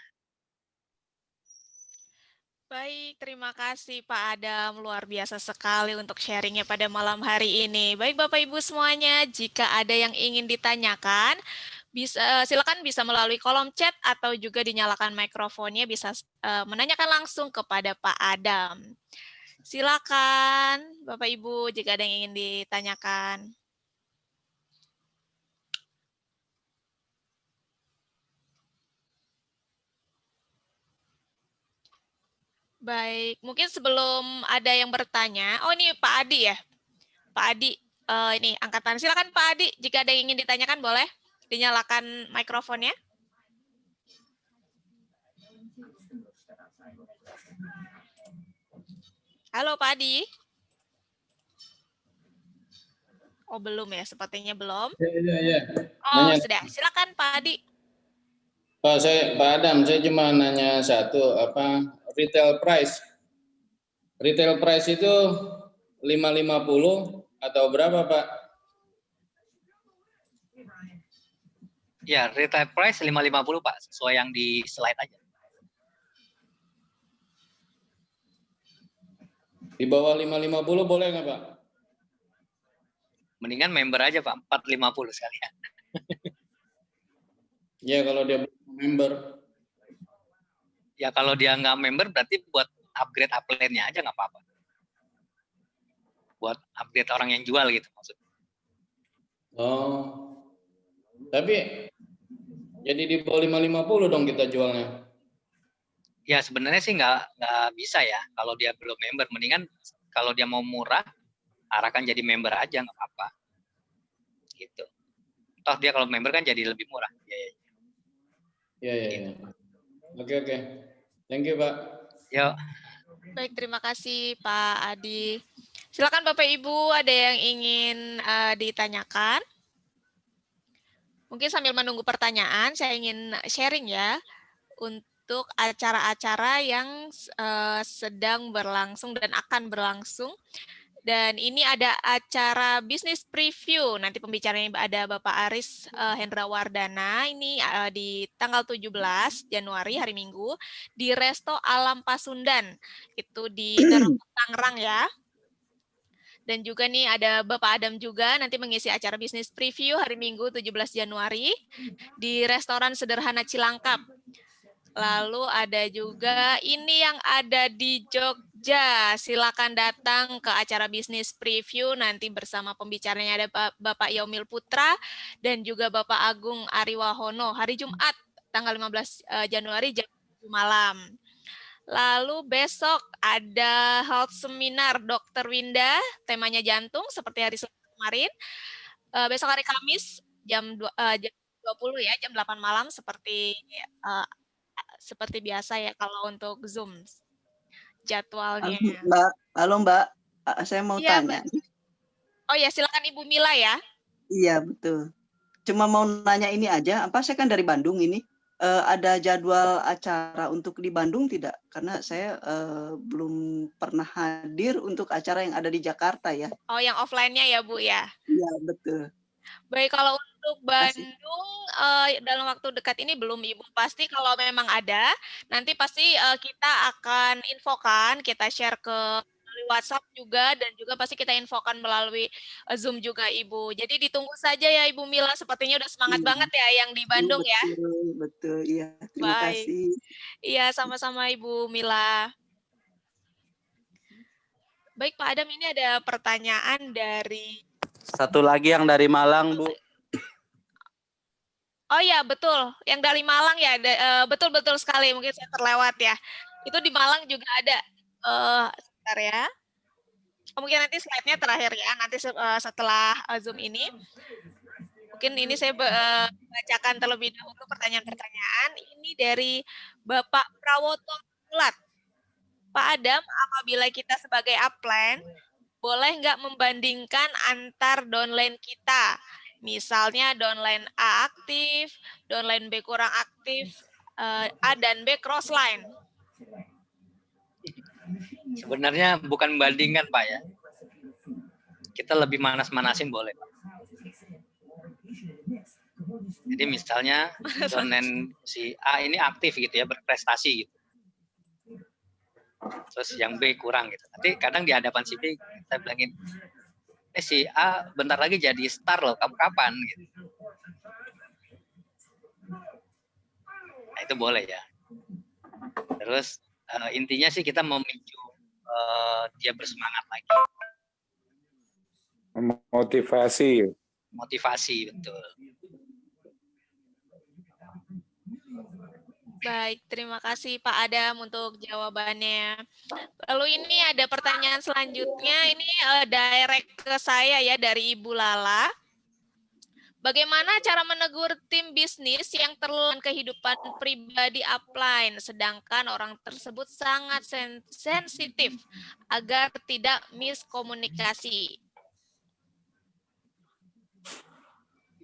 Speaker 2: Baik, terima kasih Pak Adam. Luar biasa sekali untuk sharingnya pada malam hari ini. Baik Bapak Ibu semuanya, jika ada yang ingin ditanyakan, Silakan bisa melalui kolom chat atau juga dinyalakan mikrofonnya, bisa menanyakan langsung kepada Pak Adam. Silakan Bapak Ibu jika ada yang ingin ditanyakan. Baik, mungkin sebelum ada yang bertanya, oh ini Pak Adi ya, Pak Adi, ini angkatan. Silakan Pak Adi, jika ada yang ingin ditanyakan boleh dinyalakan mikrofonnya. Halo Pak Adi. Oh belum ya, sepertinya belum.
Speaker 3: Iya.
Speaker 2: Oh sudah, silakan Pak Adi.
Speaker 3: Pak Adam, saya cuma nanya satu, retail price? Retail price itu 550 atau berapa, Pak?
Speaker 1: Ya, retail price 550 Pak, sesuai yang di slide aja.
Speaker 3: Di bawah 550 boleh nggak, Pak?
Speaker 1: Mendingan member aja Pak, 450 sekalian.
Speaker 3: Ya kalau dia member.
Speaker 1: Ya kalau dia nggak member berarti buat upgrade upline-nya aja nggak apa-apa. Buat upgrade orang yang jual gitu maksudnya.
Speaker 3: Oh, tapi jadi di bawah 550 dong kita jualnya.
Speaker 1: Ya sebenarnya sih nggak bisa ya kalau dia belum member. Mendingan kalau dia mau murah, arahkan jadi member aja nggak apa-apa. Gitu. Toh dia kalau member kan jadi lebih murah.
Speaker 3: Ya. Oke. Thank you, Pak.
Speaker 1: Yuk.
Speaker 2: Baik, terima kasih Pak Adi. Silakan Bapak Ibu, ada yang ingin ditanyakan? Mungkin sambil menunggu pertanyaan, saya ingin sharing ya untuk acara-acara yang sedang berlangsung dan akan berlangsung. Dan ini ada acara bisnis preview. Nanti pembicaranya ada Bapak Aris Hendrawardana. Ini di tanggal 17 Januari, hari Minggu, di Resto Alam Pasundan. Itu di Tangerang ya. Dan juga nih ada Bapak Adam juga nanti mengisi acara bisnis preview hari Minggu 17 Januari di Restoran Sederhana Cilangkap. Lalu ada juga ini yang ada di Jogja. Silakan datang ke acara bisnis preview nanti bersama pembicaranya ada Bapak Yaumil Putra dan juga Bapak Agung Ariwahono hari Jumat tanggal 15 Januari jam 7 malam. Lalu besok ada health seminar Dr. Winda, temanya jantung seperti hari Selasa kemarin. Besok hari Kamis jam 20 ya, jam 8 malam seperti biasa ya kalau untuk Zoom jadwalnya.
Speaker 4: Halo Mbak, saya mau tanya.
Speaker 2: Oh ya, silakan Ibu Mila ya.
Speaker 4: Iya betul. Cuma mau nanya ini aja, saya kan dari Bandung ini. Ada jadwal acara untuk di Bandung tidak? Karena saya belum pernah hadir untuk acara yang ada di Jakarta ya.
Speaker 2: Oh, yang offline-nya ya Bu ya?
Speaker 4: Iya betul.
Speaker 2: Baik, kalau untuk Bandung dalam waktu dekat ini belum Ibu. Pasti kalau memang ada, nanti pasti kita akan infokan, kita share ke WhatsApp juga, dan juga pasti kita infokan melalui Zoom juga Ibu. Jadi ditunggu saja ya Ibu Mila, sepertinya udah semangat banget ya yang di Bandung ya.
Speaker 4: Betul, iya. Terima kasih.
Speaker 2: Iya, sama-sama Ibu Mila. Baik Pak Adam, ini ada pertanyaan dari...
Speaker 5: Satu lagi yang dari Malang, Bu.
Speaker 2: Oh ya, betul. Yang dari Malang ya, betul-betul sekali. Mungkin saya terlewat ya. Itu di Malang juga ada. Sebentar ya. Mungkin nanti slide-nya terakhir ya. Nanti setelah Zoom ini. Mungkin ini saya bacakan terlebih dahulu pertanyaan-pertanyaan. Ini dari Bapak Prawoto Mulat. Pak Adam, apabila kita sebagai upline, boleh nggak membandingkan antar downline kita? Misalnya downline A aktif, downline B kurang aktif, A dan B crossline.
Speaker 1: Sebenarnya bukan membandingkan Pak ya. Kita lebih manas-manasin boleh Pak. Jadi misalnya downline si A ini aktif gitu ya, berprestasi gitu. Terus yang B kurang gitu. Nanti kadang di hadapan si B saya bilangin, si A bentar lagi jadi star loh, kamu kapan? Gitu. itu boleh ya. Terus intinya sih kita memicu dia bersemangat lagi.
Speaker 6: Motivasi.
Speaker 1: Motivasi, betul.
Speaker 2: Baik, terima kasih Pak Adam untuk jawabannya. Lalu ini ada pertanyaan selanjutnya, ini direct ke saya ya dari Ibu Lala. Bagaimana cara menegur tim bisnis yang terlalu kehidupan pribadi upline, sedangkan orang tersebut sangat sensitif agar tidak miskomunikasi?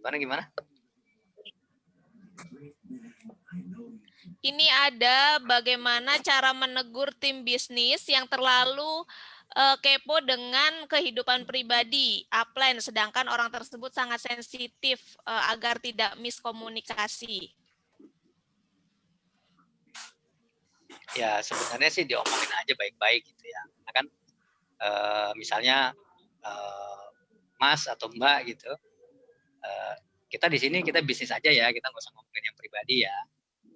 Speaker 1: Gimana?
Speaker 2: Ini ada bagaimana cara menegur tim bisnis yang terlalu kepo dengan kehidupan pribadi upline, sedangkan orang tersebut sangat sensitif agar tidak miskomunikasi.
Speaker 1: Ya sebenarnya sih diomongin aja baik-baik gitu ya. Nah, kan misalnya Mas atau Mbak gitu, kita di sini kita bisnis aja ya, kita nggak usah ngomongin yang pribadi ya.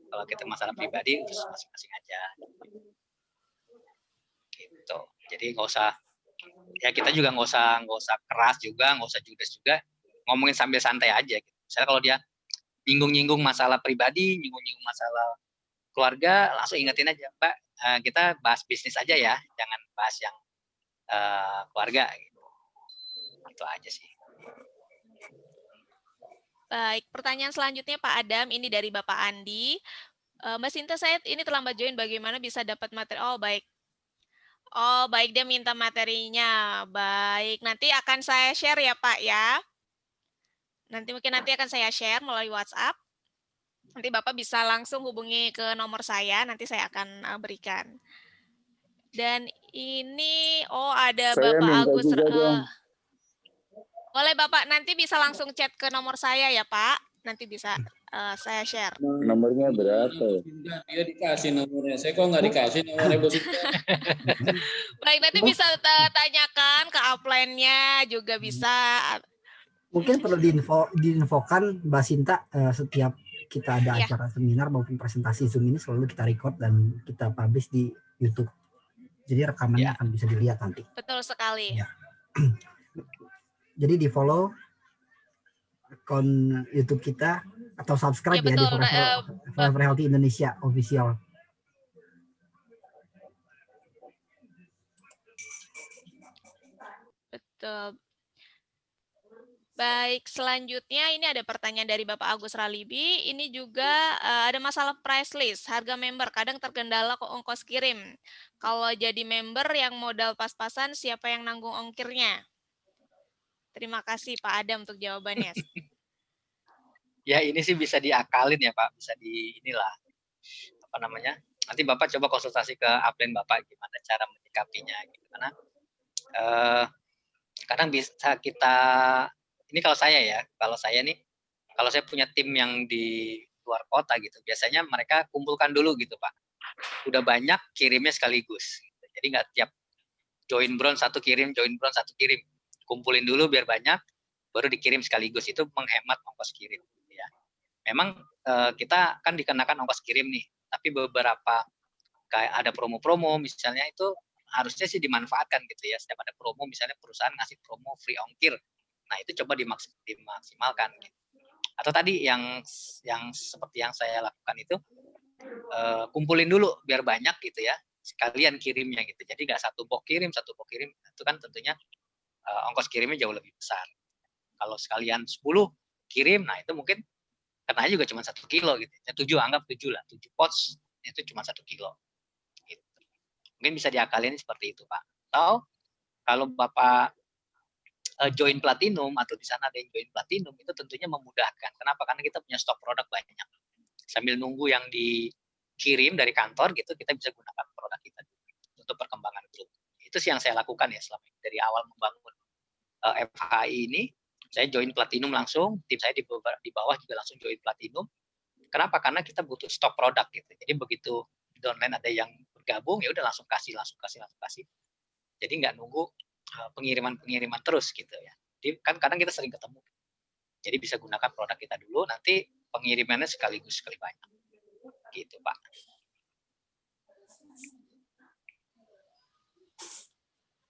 Speaker 1: Kalau kita masalah pribadi terus masing-masing aja. Gitu. Jadi nggak usah, ya kita juga nggak usah keras juga, nggak usah judes juga, ngomongin sambil santai aja. Gitu. Misalnya kalau dia nyinggung-nyinggung masalah pribadi, nyinggung-nyinggung masalah keluarga, langsung ingetin aja, Pak, kita bahas bisnis aja ya, jangan bahas yang keluarga. Gitu. Itu aja sih.
Speaker 2: Baik, pertanyaan selanjutnya Pak Adam, ini dari Bapak Andi. Mbak Sinta, saya ini terlambat join, bagaimana bisa dapat materi? Oh, baik. Oh, baik, dia minta materinya. Baik, nanti akan saya share ya, Pak ya. Nanti akan saya share melalui WhatsApp. Nanti Bapak bisa langsung hubungi ke nomor saya, nanti saya akan berikan. Dan ini, ada
Speaker 6: Saya
Speaker 2: Bapak
Speaker 6: minta
Speaker 2: Agus.
Speaker 6: juga dong.
Speaker 2: Boleh Bapak, nanti bisa langsung chat ke nomor saya ya, Pak. Nanti bisa saya share.
Speaker 6: Nomornya berapa?
Speaker 3: Dia dikasih nomornya. Saya kok nggak dikasih nomornya Bu Sinta?
Speaker 2: Baik, nanti bisa tanyakan ke upline-nya juga bisa.
Speaker 7: Mungkin perlu diinfokan Mbak Sinta, setiap kita ada acara seminar maupun presentasi Zoom ini selalu kita record dan kita publish di YouTube. Jadi rekamannya akan bisa dilihat nanti.
Speaker 2: Betul sekali.
Speaker 7: Ya. Jadi di follow akun YouTube kita atau subscribe ya, di Forever Healthy Indonesia official.
Speaker 2: Betul. Baik, selanjutnya ini ada pertanyaan dari Bapak Agus Ralibi. Ini juga ada masalah price list, harga member. Kadang terkendala ongkos kirim. Kalau jadi member yang modal pas-pasan, siapa yang nanggung ongkirnya? Terima kasih Pak Adam untuk jawabannya.
Speaker 1: Ya ini sih bisa diakalin ya Pak, bisa inilah apa namanya. Nanti Bapak coba konsultasi ke upline Bapak gimana cara menyikapinya. Gitu. Karena kadang bisa kita, ini kalau saya punya tim yang di luar kota gitu, biasanya mereka kumpulkan dulu gitu Pak. Udah banyak kirimnya sekaligus. Jadi nggak tiap join bronze satu kirim, kumpulin dulu biar banyak, baru dikirim sekaligus. Itu menghemat ongkos kirim. Ya. Memang kita kan dikenakan ongkos kirim nih, tapi beberapa kayak ada promo-promo misalnya itu harusnya sih dimanfaatkan gitu ya. Setiap ada promo, misalnya perusahaan ngasih promo free ongkir, nah itu coba dimaksimalkan. Gitu. Atau tadi yang seperti yang saya lakukan itu, kumpulin dulu biar banyak gitu ya, sekalian kirimnya gitu. Jadi nggak satu box kirim, itu kan tentunya ongkos kirimnya jauh lebih besar. Kalau sekalian 10 kirim, nah itu mungkin karena juga cuma 1 kilo gitu. Ya, 7 lah, 7 pots itu cuma 1 kilo. Gitu. Mungkin bisa diakalin seperti itu Pak. Atau kalau Bapak join platinum atau di sana ada yang join platinum, itu tentunya memudahkan. Kenapa? Karena kita punya stok produk banyak. Sambil nunggu yang dikirim dari kantor gitu, kita bisa gunakan produk kita untuk perkembangan grup. Itu sih yang saya lakukan ya selama ini. Dari awal membangun FHI ini, saya join platinum langsung, tim saya di bawah juga langsung join platinum. Kenapa? Karena kita butuh stok produk gitu. Jadi begitu di online ada yang bergabung, ya udah langsung kasih. Jadi nggak nunggu pengiriman terus gitu ya. Jadi kan kadang kita sering ketemu. Jadi bisa gunakan produk kita dulu, nanti pengirimannya sekali banyak. Gitu, Pak.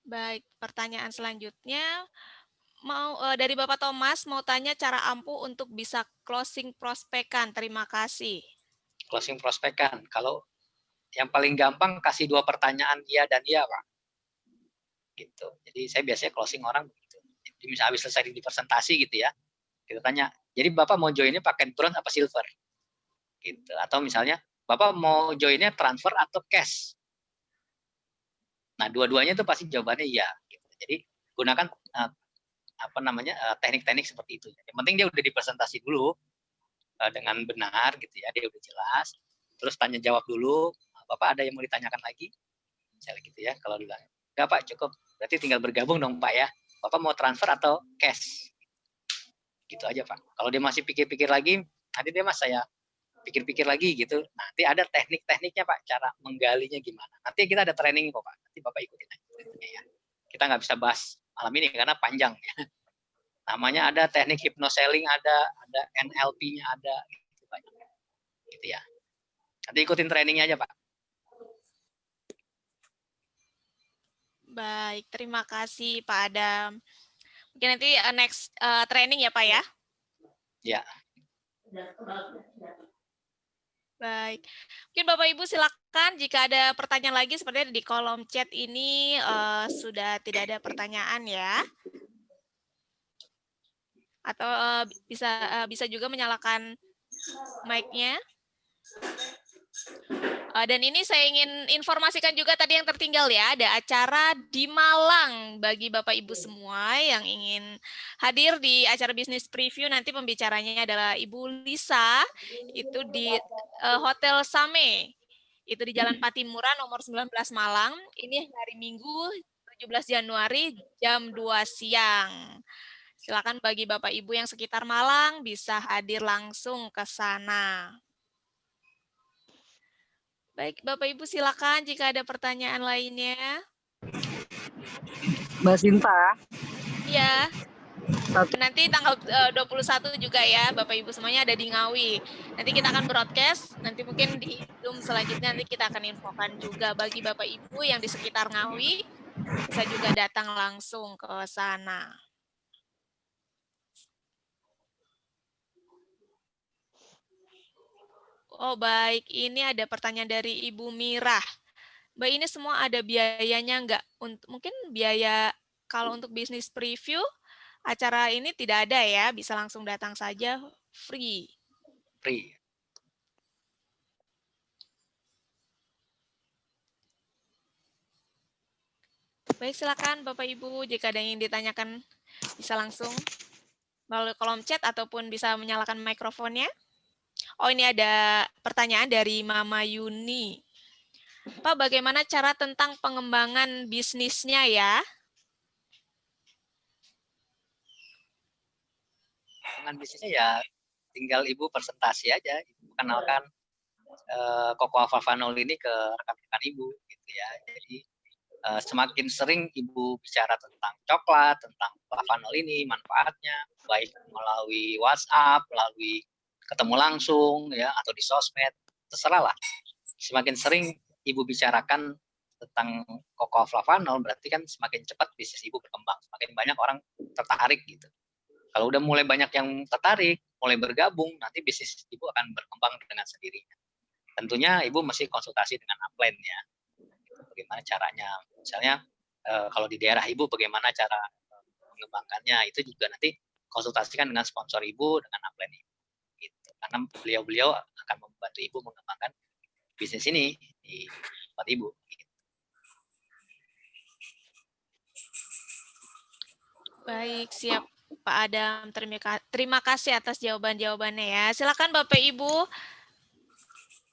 Speaker 2: Baik, pertanyaan selanjutnya dari Bapak Thomas mau tanya cara ampuh untuk bisa closing prospekan. Terima kasih.
Speaker 1: Closing prospekan. Kalau yang paling gampang kasih 2 pertanyaan iya dan iya, Pak. Gitu. Jadi saya biasanya closing orang begitu. Jadi misalnya habis selesai di presentasi gitu ya, kita tanya, jadi Bapak mau joinnya pakai bronze apa silver? Gitu. Atau misalnya, Bapak mau joinnya transfer atau cash? Nah, dua-duanya itu pasti jawabannya iya. Gitu. Jadi gunakan teknik-teknik seperti itu. Yang penting dia udah dipresentasi dulu dengan benar gitu ya, dia udah jelas. Terus tanya jawab dulu, Bapak ada yang mau ditanyakan lagi? Misalnya gitu ya, kalau bilang, enggak Pak, cukup. Berarti tinggal bergabung dong Pak ya. Bapak mau transfer atau cash? Gitu aja Pak. Kalau dia masih pikir-pikir lagi, nanti dia saya pikir-pikir lagi gitu. Nanti ada teknik-tekniknya Pak, cara menggalinya gimana. Nanti kita ada training kok Pak. Nanti Bapak ikutin aja ya. Kita nggak bisa bahas malam ini karena panjang ya. Namanya ada teknik hypnoselling, ada NLP-nya ada gitu banyak. Gitu ya. Nanti ikutin trainingnya aja Pak.
Speaker 2: Baik, terima kasih Pak Adam. Mungkin nanti next training ya Pak ya?
Speaker 1: Ya.
Speaker 2: Baik. Mungkin Bapak Ibu silakan jika ada pertanyaan lagi, sepertinya di kolom chat ini sudah tidak ada pertanyaan ya. Atau bisa juga menyalakan mic-nya. Dan ini saya ingin informasikan juga tadi yang tertinggal ya, ada acara di Malang bagi Bapak Ibu semua yang ingin hadir di acara bisnis preview. Nanti pembicaranya adalah Ibu Lisa, itu di Hotel Same, itu di Jalan Patimuran nomor 19 Malang. Ini hari Minggu 17 Januari jam 2 siang. Silakan bagi Bapak Ibu yang sekitar Malang bisa hadir langsung ke sana. Baik, Bapak Ibu silakan jika ada pertanyaan lainnya.
Speaker 8: Mbak Sinta.
Speaker 2: Iya. Nanti tanggal 21 juga ya, Bapak Ibu semuanya ada di Ngawi. Nanti kita akan broadcast, nanti mungkin di Zoom selanjutnya nanti kita akan infokan juga bagi Bapak Ibu yang di sekitar Ngawi, bisa juga datang langsung ke sana. Oh baik, ini ada pertanyaan dari Ibu Mirah. Mbak, ini semua ada biayanya nggak? Mungkin biaya kalau untuk bisnis preview, acara ini tidak ada ya, bisa langsung datang saja, free.
Speaker 1: Free.
Speaker 2: Baik, silakan Bapak Ibu, jika ada yang ditanyakan bisa langsung melalui kolom chat ataupun bisa menyalakan mikrofonnya. Oh, ini ada pertanyaan dari Mama Yuni. Pak, bagaimana cara tentang pengembangan bisnisnya ya?
Speaker 1: Pengembangan bisnisnya ya tinggal Ibu presentasi aja, Ibu kenalkan Cocoa Flavanol ini ke rekan-rekan Ibu gitu ya. Jadi semakin sering Ibu bicara tentang coklat, tentang Flavanol ini, manfaatnya, baik melalui WhatsApp, melalui ketemu langsung ya atau di sosmed, terserah lah. Semakin sering Ibu bicarakan tentang Cocoa Flavanol, berarti kan semakin cepat bisnis Ibu berkembang, semakin banyak orang tertarik gitu. Kalau udah mulai banyak yang tertarik, mulai bergabung, nanti bisnis Ibu akan berkembang dengan sendirinya. Tentunya Ibu mesti konsultasi dengan upline ya. Bagaimana caranya, misalnya kalau di daerah Ibu bagaimana cara mengembangkannya, itu juga nanti konsultasikan dengan sponsor Ibu, dengan upline Ibu. Gitu. Karena beliau-beliau akan membantu Ibu mengembangkan bisnis ini di tempat Ibu. Gitu.
Speaker 2: Baik, siap Pak Adam. Terima kasih atas jawaban-jawabannya ya. Silakan Bapak Ibu,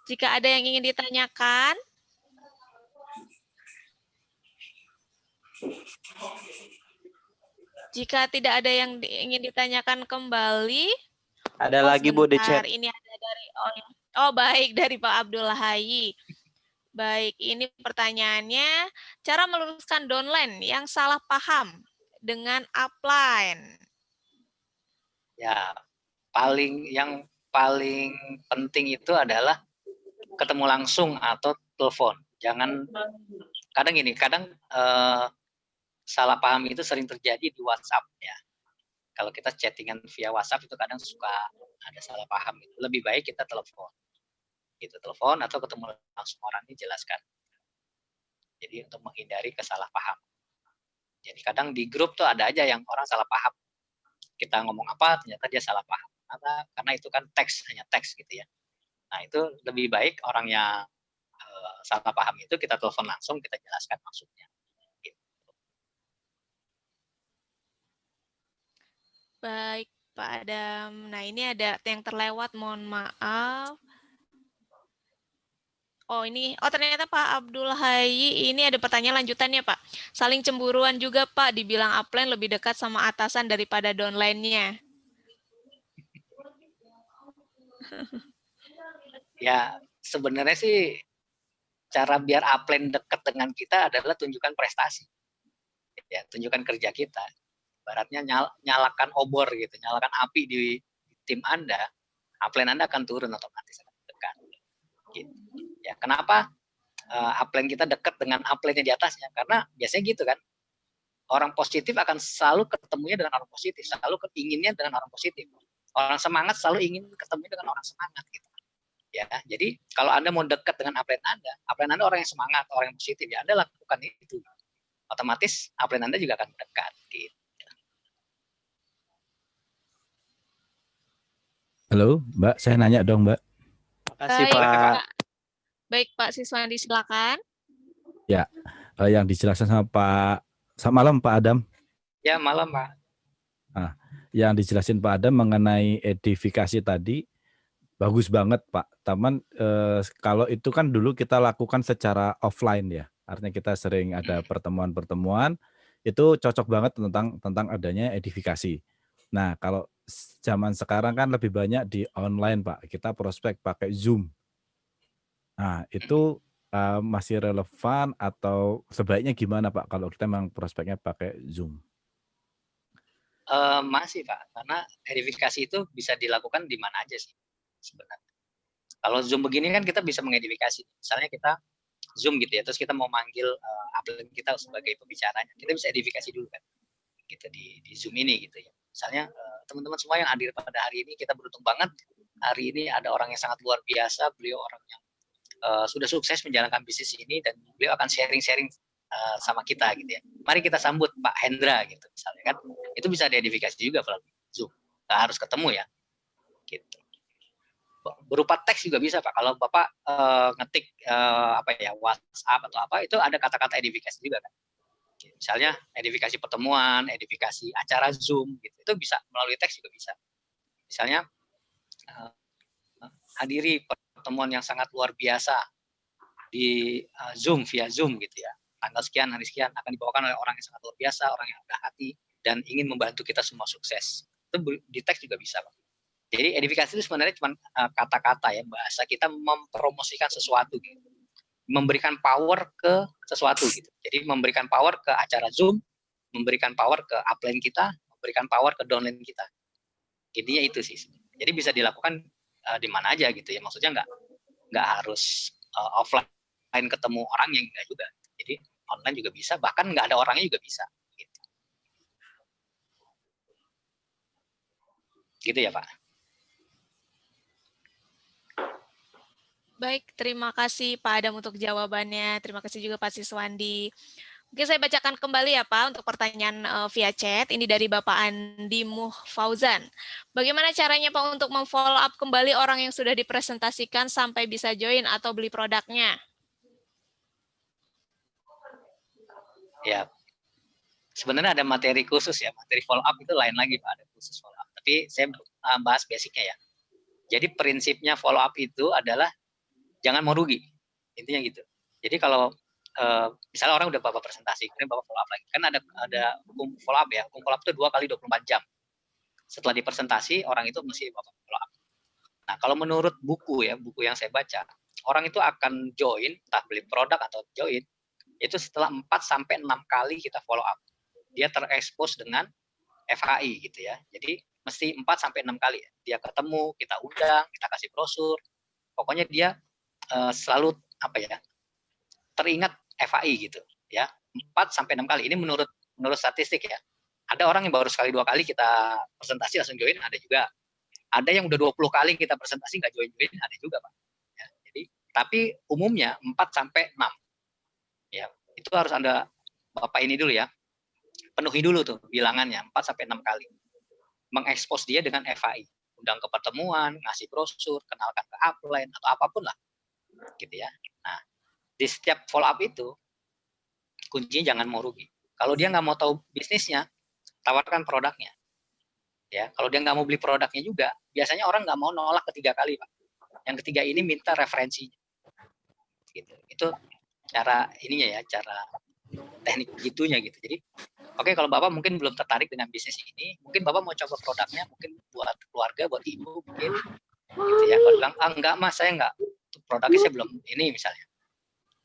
Speaker 2: jika ada yang ingin ditanyakan. Jika tidak ada yang ingin ditanyakan kembali.
Speaker 5: Ada lagi Bu di chat.
Speaker 2: Ini ada dari baik, dari Pak Abdullah Hayi. Baik, ini pertanyaannya, cara meluruskan downline yang salah paham dengan upline.
Speaker 1: Ya, yang paling penting itu adalah ketemu langsung atau telepon. Jangan, kadang gini, kadang salah paham itu sering terjadi di WhatsApp ya. Kalau kita chattingan via WhatsApp itu kadang suka ada salah paham gitu. Lebih baik kita telepon. Gitu, telepon atau ketemu langsung orangnya jelaskan. Jadi untuk menghindari kesalahpaham. Jadi kadang di grup tuh ada aja yang orang salah paham. Kita ngomong apa ternyata dia salah paham. Karena itu kan teks, hanya teks gitu ya. Nah, itu lebih baik orang yang salah paham itu kita telepon langsung, kita jelaskan maksudnya.
Speaker 2: Baik, Pak Adam. Nah, ini ada yang terlewat, mohon maaf. Oh, ternyata Pak Abdul Hayy, ini ada pertanyaan lanjutannya, Pak. Saling cemburuan juga, Pak, dibilang upline lebih dekat sama atasan daripada downline-nya.
Speaker 1: Ya, sebenarnya sih cara biar upline dekat dengan kita adalah tunjukkan prestasi. Ya, tunjukkan kerja kita. Ibaratnya nyalakan obor gitu, nyalakan api di tim Anda, upline Anda akan turun otomatis, akan dekat. Gitu. Ya, kenapa upline kita dekat dengan upline di atasnya? Karena biasanya gitu kan, orang positif akan selalu ketemunya dengan orang positif, selalu inginnya dengan orang positif. Orang semangat selalu ingin ketemu dengan orang semangat gitu. Ya, jadi kalau Anda mau dekat dengan upline Anda orang yang semangat, orang yang positif, ya Anda lakukan itu. Otomatis upline Anda juga akan dekat gitu.
Speaker 8: Halo, Mbak, saya nanya dong, Mbak.
Speaker 5: Makasih,
Speaker 2: Baik,
Speaker 5: Pak.
Speaker 2: Baik, Pak Siswandi, silakan.
Speaker 8: Ya, yang dijelaskan sama Pak. Selamat malam, Pak Adam.
Speaker 1: Ya, malam, Pak.
Speaker 8: Nah, yang dijelasin Pak Adam mengenai edifikasi tadi, bagus banget, Pak. Taman, kalau itu kan dulu kita lakukan secara offline ya. Artinya kita sering ada pertemuan-pertemuan, itu cocok banget tentang adanya edifikasi. Nah, kalau zaman sekarang kan lebih banyak di online, Pak. Kita prospek pakai Zoom. Nah, itu masih relevan atau sebaiknya gimana, Pak, kalau kita memang prospeknya pakai Zoom?
Speaker 1: Masih, Pak, karena edifikasi itu bisa dilakukan di mana aja sih sebenarnya. Kalau Zoom begini kan kita bisa mengedifikasi. Misalnya kita Zoom gitu ya, terus kita mau manggil upline kita sebagai pembicaranya, kita bisa edifikasi dulu kan, gitu di Zoom ini gitu ya. Misalnya teman-teman semua yang hadir pada hari ini, kita beruntung banget hari ini ada orang yang sangat luar biasa, beliau orang yang sudah sukses menjalankan bisnis ini dan beliau akan sharing-sharing sama kita gitu ya. Mari kita sambut Pak Hendra gitu misalnya kan, itu bisa diedifikasi juga melalui Zoom, nggak harus ketemu ya, gitu. Berupa teks juga bisa Pak. Kalau Bapak ngetik WhatsApp atau apa, itu ada kata-kata edifikasi juga kan. Misalnya edifikasi pertemuan, edifikasi acara Zoom gitu. Itu bisa melalui teks juga bisa. Misalnya hadiri pertemuan yang sangat luar biasa di Zoom, via Zoom gitu ya. Tanggal sekian, hari sekian akan dibawakan oleh orang yang sangat luar biasa, orang yang ada hati dan ingin membantu kita semua sukses. Itu di teks juga bisa Pak. Jadi edifikasi itu sebenarnya cuma kata-kata ya, bahasa kita mempromosikan sesuatu gitu. Memberikan power ke sesuatu gitu. Jadi memberikan power ke acara Zoom, memberikan power ke upline kita, memberikan power ke downline kita. Intinya itu sih. Jadi bisa dilakukan di mana aja gitu ya. Maksudnya nggak harus offline ketemu orang yang enggak juga. Jadi online juga bisa, bahkan nggak ada orangnya juga bisa. Gitu ya Pak.
Speaker 2: Baik, terima kasih Pak Adam untuk jawabannya. Terima kasih juga Pak Siswandi. Mungkin saya bacakan kembali ya Pak untuk pertanyaan via chat. Ini dari Bapak Andi Muh Fauzan. Bagaimana caranya Pak untuk memfollow up kembali orang yang sudah dipresentasikan sampai bisa join atau beli produknya?
Speaker 1: Ya, sebenarnya ada materi khusus ya. Materi follow up itu lain lagi Pak, ada khusus follow up. Tapi saya bahas basicnya ya. Jadi prinsipnya follow up itu adalah jangan mau rugi, intinya gitu. Jadi kalau misalnya orang udah Bapak presentasi, kemudian Bapak follow up lagi, kan ada hukum follow up ya, hukum follow up itu 2 kali 24 jam. Setelah dipresentasi, orang itu mesti Bapak follow up. Nah, kalau menurut buku yang saya baca, orang itu akan join, entah beli produk atau join, itu setelah 4-6 kali kita follow up. Dia terekspos dengan FHI gitu ya. Jadi mesti 4-6 kali dia ketemu, kita undang, kita kasih brosur. Pokoknya dia selalu teringat FAI gitu ya, 4 sampai 6 kali. Ini menurut statistik ya. Ada orang yang baru sekali 2 kali kita presentasi langsung join, ada juga. Ada yang udah 20 kali kita presentasi nggak join, ada juga Pak. Ya, jadi tapi umumnya 4 sampai 6. Ya, itu harus Anda Bapak ini dulu ya. Penuhi dulu tuh bilangannya 4 sampai 6 kali. Mengekspos dia dengan FAI. Undang ke pertemuan, ngasih brosur, kenalkan ke upline atau apapun lah. Gitu ya. Nah, di setiap follow up itu kuncinya jangan mau rugi. Kalau dia nggak mau tahu bisnisnya, tawarkan produknya. Ya, kalau dia nggak mau beli produknya juga, biasanya orang nggak mau nolak ketiga kali, Pak. Yang ketiga ini minta referensinya. Gitu. Itu cara ininya ya, cara teknik gitunya gitu. Jadi, oke, kalau Bapak mungkin belum tertarik dengan bisnis ini, mungkin Bapak mau coba produknya, mungkin buat keluarga, buat ibu, mungkin gitu ya. Kalau bilang, enggak Mas, saya enggak, produknya saya belum ini misalnya.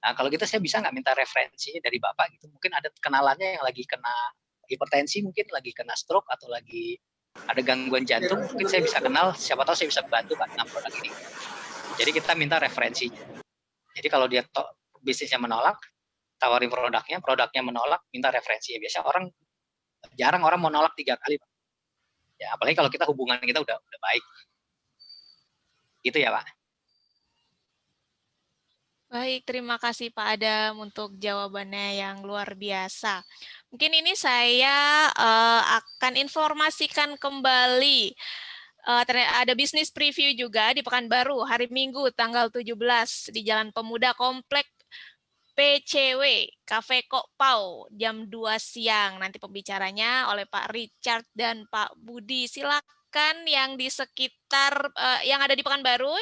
Speaker 1: Nah, kalau gitu saya bisa nggak minta referensinya dari Bapak gitu. Mungkin ada kenalannya yang lagi kena hipertensi, mungkin lagi kena stroke atau lagi ada gangguan jantung, mungkin saya bisa kenal, siapa tahu saya bisa bantu Pak dengan produk ini. Jadi kita minta referensinya. Jadi kalau dia bisnisnya menolak, tawarin produknya menolak, minta referensinya. Biasanya jarang orang mau nolak 3 kali Pak. Ya, apalagi kalau kita hubungan kita udah baik. Gitu ya Pak.
Speaker 2: Baik, terima kasih Pak Adam untuk jawabannya yang luar biasa. Mungkin ini saya akan informasikan kembali. Ada bisnis preview juga di Pekanbaru hari Minggu tanggal 17 di Jalan Pemuda Komplek PCW Cafe Kokpau jam 2 siang. Nanti pembicaranya oleh Pak Richard dan Pak Budi. Silakan yang di sekitar yang ada di Pekanbaru,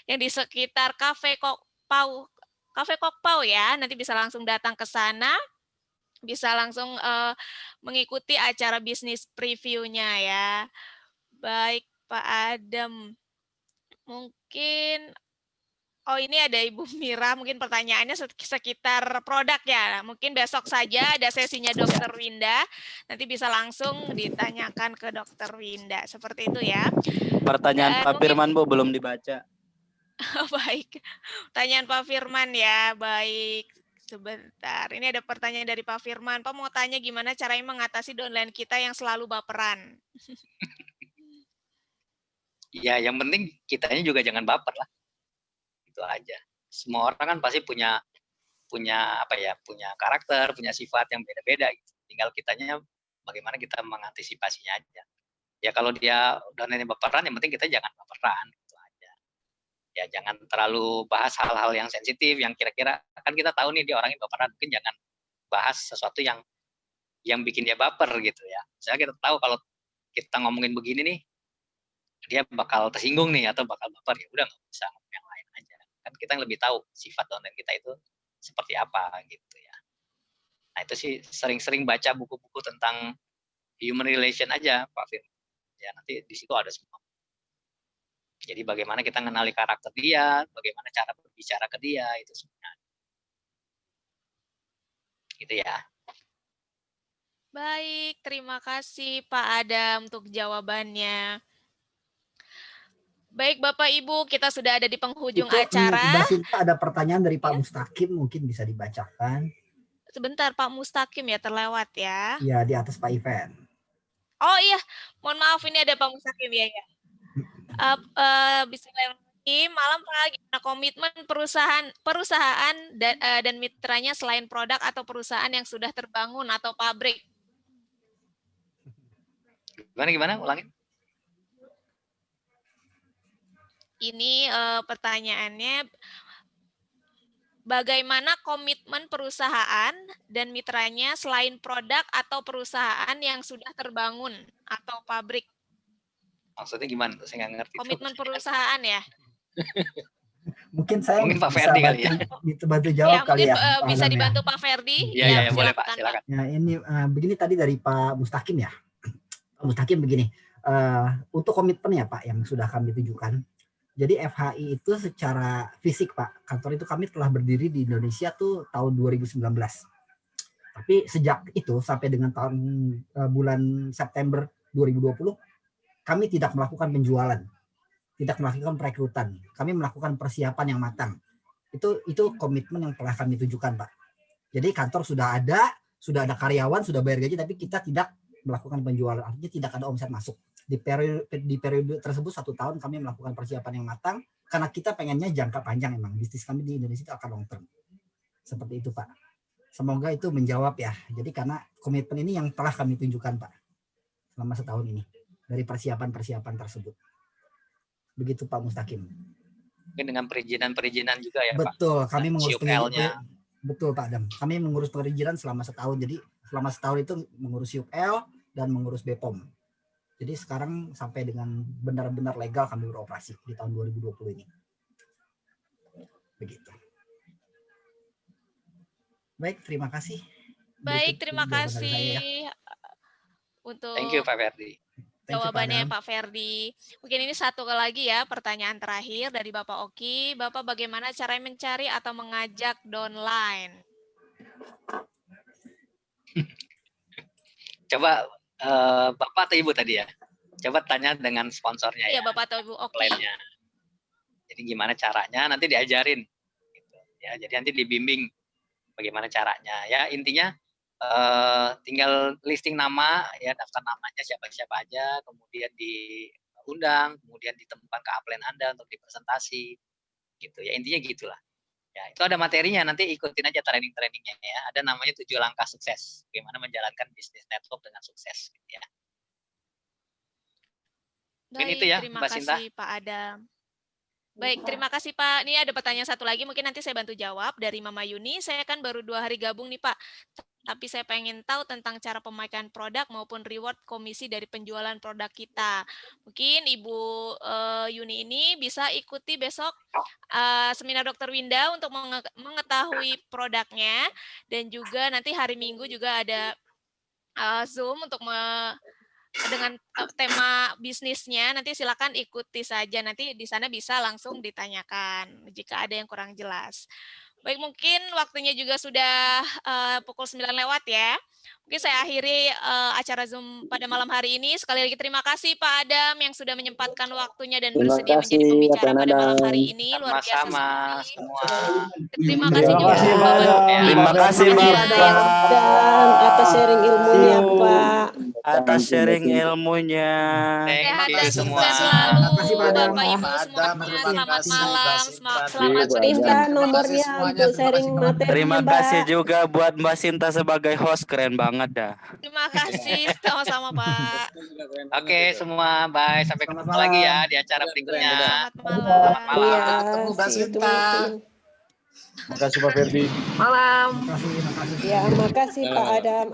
Speaker 2: yang di sekitar Cafe Kokpau ya, nanti bisa langsung datang ke sana, bisa langsung mengikuti acara bisnis previewnya ya. Baik Pak Adam, mungkin ini ada Ibu Mira, mungkin pertanyaannya sekitar produk ya. Mungkin besok saja ada sesinya Dokter Winda, nanti bisa langsung ditanyakan ke Dokter Winda, seperti itu ya.
Speaker 5: Pertanyaan Pak Firman Bu belum dibaca.
Speaker 2: Baik, pertanyaan Pak Firman ya, baik. Sebentar, ini ada pertanyaan dari Pak Firman. Pak mau tanya gimana caranya mengatasi downline kita yang selalu baperan?
Speaker 1: Ya, yang penting kitanya juga jangan baper lah. Itu aja. Semua orang kan pasti punya karakter, punya sifat yang beda-beda gitu. Tinggal kitanya bagaimana kita mengantisipasinya aja. Ya kalau dia downline baperan, yang penting kita jangan baperan. Ya jangan terlalu bahas hal-hal yang sensitif, yang kira-kira kan kita tahu nih dia orangnya baperan, mungkin jangan bahas sesuatu yang bikin dia baper gitu ya. Misalnya kita tahu kalau kita ngomongin begini nih, dia bakal tersinggung nih atau bakal baper, ya udah nggak usah ngomong yang lain aja. Kan kita yang lebih tahu sifat downline kita itu seperti apa gitu ya. Nah itu sih sering-sering baca buku-buku tentang human relation aja Pak Fir. Ya nanti di situ ada semua. Jadi bagaimana kita mengenali karakter dia, bagaimana cara berbicara ke dia, itu sebenarnya. Gitu ya.
Speaker 2: Baik, terima kasih Pak Adam untuk jawabannya. Baik Bapak Ibu, kita sudah ada di penghujung acara.
Speaker 7: Mbak Sinta ada pertanyaan dari Pak Mustaqim, mungkin bisa dibacakan.
Speaker 2: Sebentar Pak Mustaqim ya, terlewat ya.
Speaker 7: Ya, di atas Pak Ivan.
Speaker 2: Oh iya, mohon maaf ini ada Pak Mustaqim ya. Bismillahirrahmanirrahim. Malam Pak, gimana komitmen perusahaan dan mitranya selain produk atau perusahaan yang sudah terbangun atau pabrik?
Speaker 1: Gimana? Ulangin.
Speaker 2: Ini pertanyaannya, bagaimana komitmen perusahaan dan mitranya selain produk atau perusahaan yang sudah terbangun atau pabrik?
Speaker 1: Maksudnya gimana? Saya nggak ngerti.
Speaker 2: Komitmen perusahaan ya?
Speaker 7: Mungkin
Speaker 1: Pak Ferdi kali ya.
Speaker 7: Bantu jawab kali ya.
Speaker 2: Bisa dibantu Pak Ferdi?
Speaker 1: Iya, boleh Pak, silakan.
Speaker 7: Nah, ini begini tadi dari Pak Mustaqim ya. Pak Mustaqim begini, untuk komitmen ya Pak yang sudah kami tunjukkan. Jadi FHI itu secara fisik Pak, kantor itu kami telah berdiri di Indonesia tuh tahun 2019. Tapi sejak itu sampai dengan bulan September 2020, kami tidak melakukan penjualan, tidak melakukan perekrutan. Kami melakukan persiapan yang matang. Itu komitmen yang telah kami tunjukkan, Pak. Jadi kantor sudah ada karyawan, sudah bayar gaji, tapi kita tidak melakukan penjualan, artinya tidak ada omset masuk. Di periode tersebut 1 tahun kami melakukan persiapan yang matang, karena kita pengennya jangka panjang. Emang bisnis kami di Indonesia itu akan long term. Seperti itu, Pak. Semoga itu menjawab ya. Jadi karena komitmen ini yang telah kami tunjukkan, Pak, selama setahun ini dari persiapan tersebut. Begitu Pak Mustaqim.
Speaker 1: Mungkin dengan perizinan juga ya, Pak.
Speaker 7: Betul, kami mengurus
Speaker 1: CUPL-nya.
Speaker 7: Betul Pak Adam. Kami mengurus perizinan selama setahun. Jadi selama setahun itu mengurus CUPL dan mengurus BPOM. Jadi sekarang sampai dengan benar-benar legal kami beroperasi di tahun 2020 ini. Begitu. Baik, terima kasih.
Speaker 2: Baik,
Speaker 7: Berikut
Speaker 2: terima
Speaker 7: jawaban dari
Speaker 2: kasih
Speaker 7: saya ya.
Speaker 2: untuk
Speaker 1: Thank you Pak Ferdi.
Speaker 7: Thank you, Pak
Speaker 2: jawabannya
Speaker 7: Adam.
Speaker 2: Pak Ferdi. Mungkin ini satu lagi ya, pertanyaan terakhir dari Bapak Oki. Bapak bagaimana cara mencari atau mengajak downline?
Speaker 1: Coba Bapak atau Ibu tadi ya? Coba tanya dengan sponsornya
Speaker 2: Iya,
Speaker 1: ya,
Speaker 2: Bapak atau Ibu Oki.
Speaker 1: kliennya. Jadi gimana caranya, nanti diajarin. Gitu. Ya, jadi nanti dibimbing bagaimana caranya. Ya, intinya tinggal listing nama, ya daftar namanya siapa-siapa aja, kemudian diundang, kemudian ditemukan ke upline Anda untuk dipresentasi. Gitu ya, intinya gitulah. Ya, itu ada materinya, nanti ikutin aja training-trainingnya ya. Ada namanya 7 langkah sukses. Bagaimana menjalankan bisnis network dengan sukses gitu ya. Mungkin
Speaker 2: Baik,
Speaker 1: itu ya,
Speaker 2: terima
Speaker 1: Mbak Sinta.
Speaker 2: kasih Pak Adam. Baik, terima kasih Pak. Ini ada pertanyaan satu lagi, mungkin nanti saya bantu jawab dari Mama Yuni. Saya kan baru 2 hari gabung nih Pak. Tapi saya pengen tahu tentang cara pemakaian produk maupun reward komisi dari penjualan produk kita. Mungkin Ibu Yuni ini bisa ikuti besok seminar Dr. Winda untuk mengetahui produknya. Dan juga nanti hari Minggu juga ada Zoom untuk dengan tema bisnisnya, nanti silakan ikuti saja. Nanti di sana bisa langsung ditanyakan jika ada yang kurang jelas. Baik, mungkin waktunya juga sudah pukul 9 lewat ya. Mungkin saya akhiri acara Zoom pada malam hari ini. Sekali lagi terima kasih Pak Adam yang sudah menyempatkan waktunya dan
Speaker 6: Terima
Speaker 2: bersedia menjadi
Speaker 6: kasih,
Speaker 2: pembicara
Speaker 6: Kak
Speaker 2: pada malam
Speaker 6: Nadam.
Speaker 2: hari ini. Luar biasa
Speaker 1: Sama-sama
Speaker 2: sekali.
Speaker 1: semua.
Speaker 2: Terima kasih juga
Speaker 9: kasih,
Speaker 2: untuk
Speaker 9: Pak
Speaker 2: Bapak
Speaker 9: Adam.
Speaker 2: Rupi.
Speaker 5: Terima kasih
Speaker 2: Bapak.
Speaker 9: Dan atas sharing ilmunya, Pak.
Speaker 5: atas sharing ilmunya.
Speaker 1: Thank
Speaker 2: Sehat
Speaker 1: you
Speaker 2: dan
Speaker 1: semua.
Speaker 2: sukses selalu
Speaker 7: Terima kasih, Pak Adam.
Speaker 2: Bapak Ibu
Speaker 9: Pak
Speaker 2: semuanya.
Speaker 7: Terima
Speaker 2: Selamat
Speaker 7: kasih.
Speaker 2: malam, selamat
Speaker 6: Iya, Bu
Speaker 9: Minta
Speaker 6: Adam.
Speaker 9: nomornya untuk sharing materinya,
Speaker 5: Terima
Speaker 9: Mbak.
Speaker 5: kasih juga buat Mbak Sinta sebagai host, keren banget dah.
Speaker 2: Terima kasih sama-sama Pak.
Speaker 1: Oke, semua bye. Sampai
Speaker 7: Selamat
Speaker 1: ketemu lagi ya
Speaker 7: malam.
Speaker 1: di acara berikutnya.
Speaker 2: Selamat malam.
Speaker 1: Selamat malam.
Speaker 9: Iya,
Speaker 10: ketemu, Mbak
Speaker 9: see you
Speaker 10: Sinta.
Speaker 9: tomorrow.
Speaker 10: Makasih Pak Ferdi.
Speaker 9: Malam.
Speaker 7: Terima kasih.
Speaker 9: Ya, makasih Pak Adam.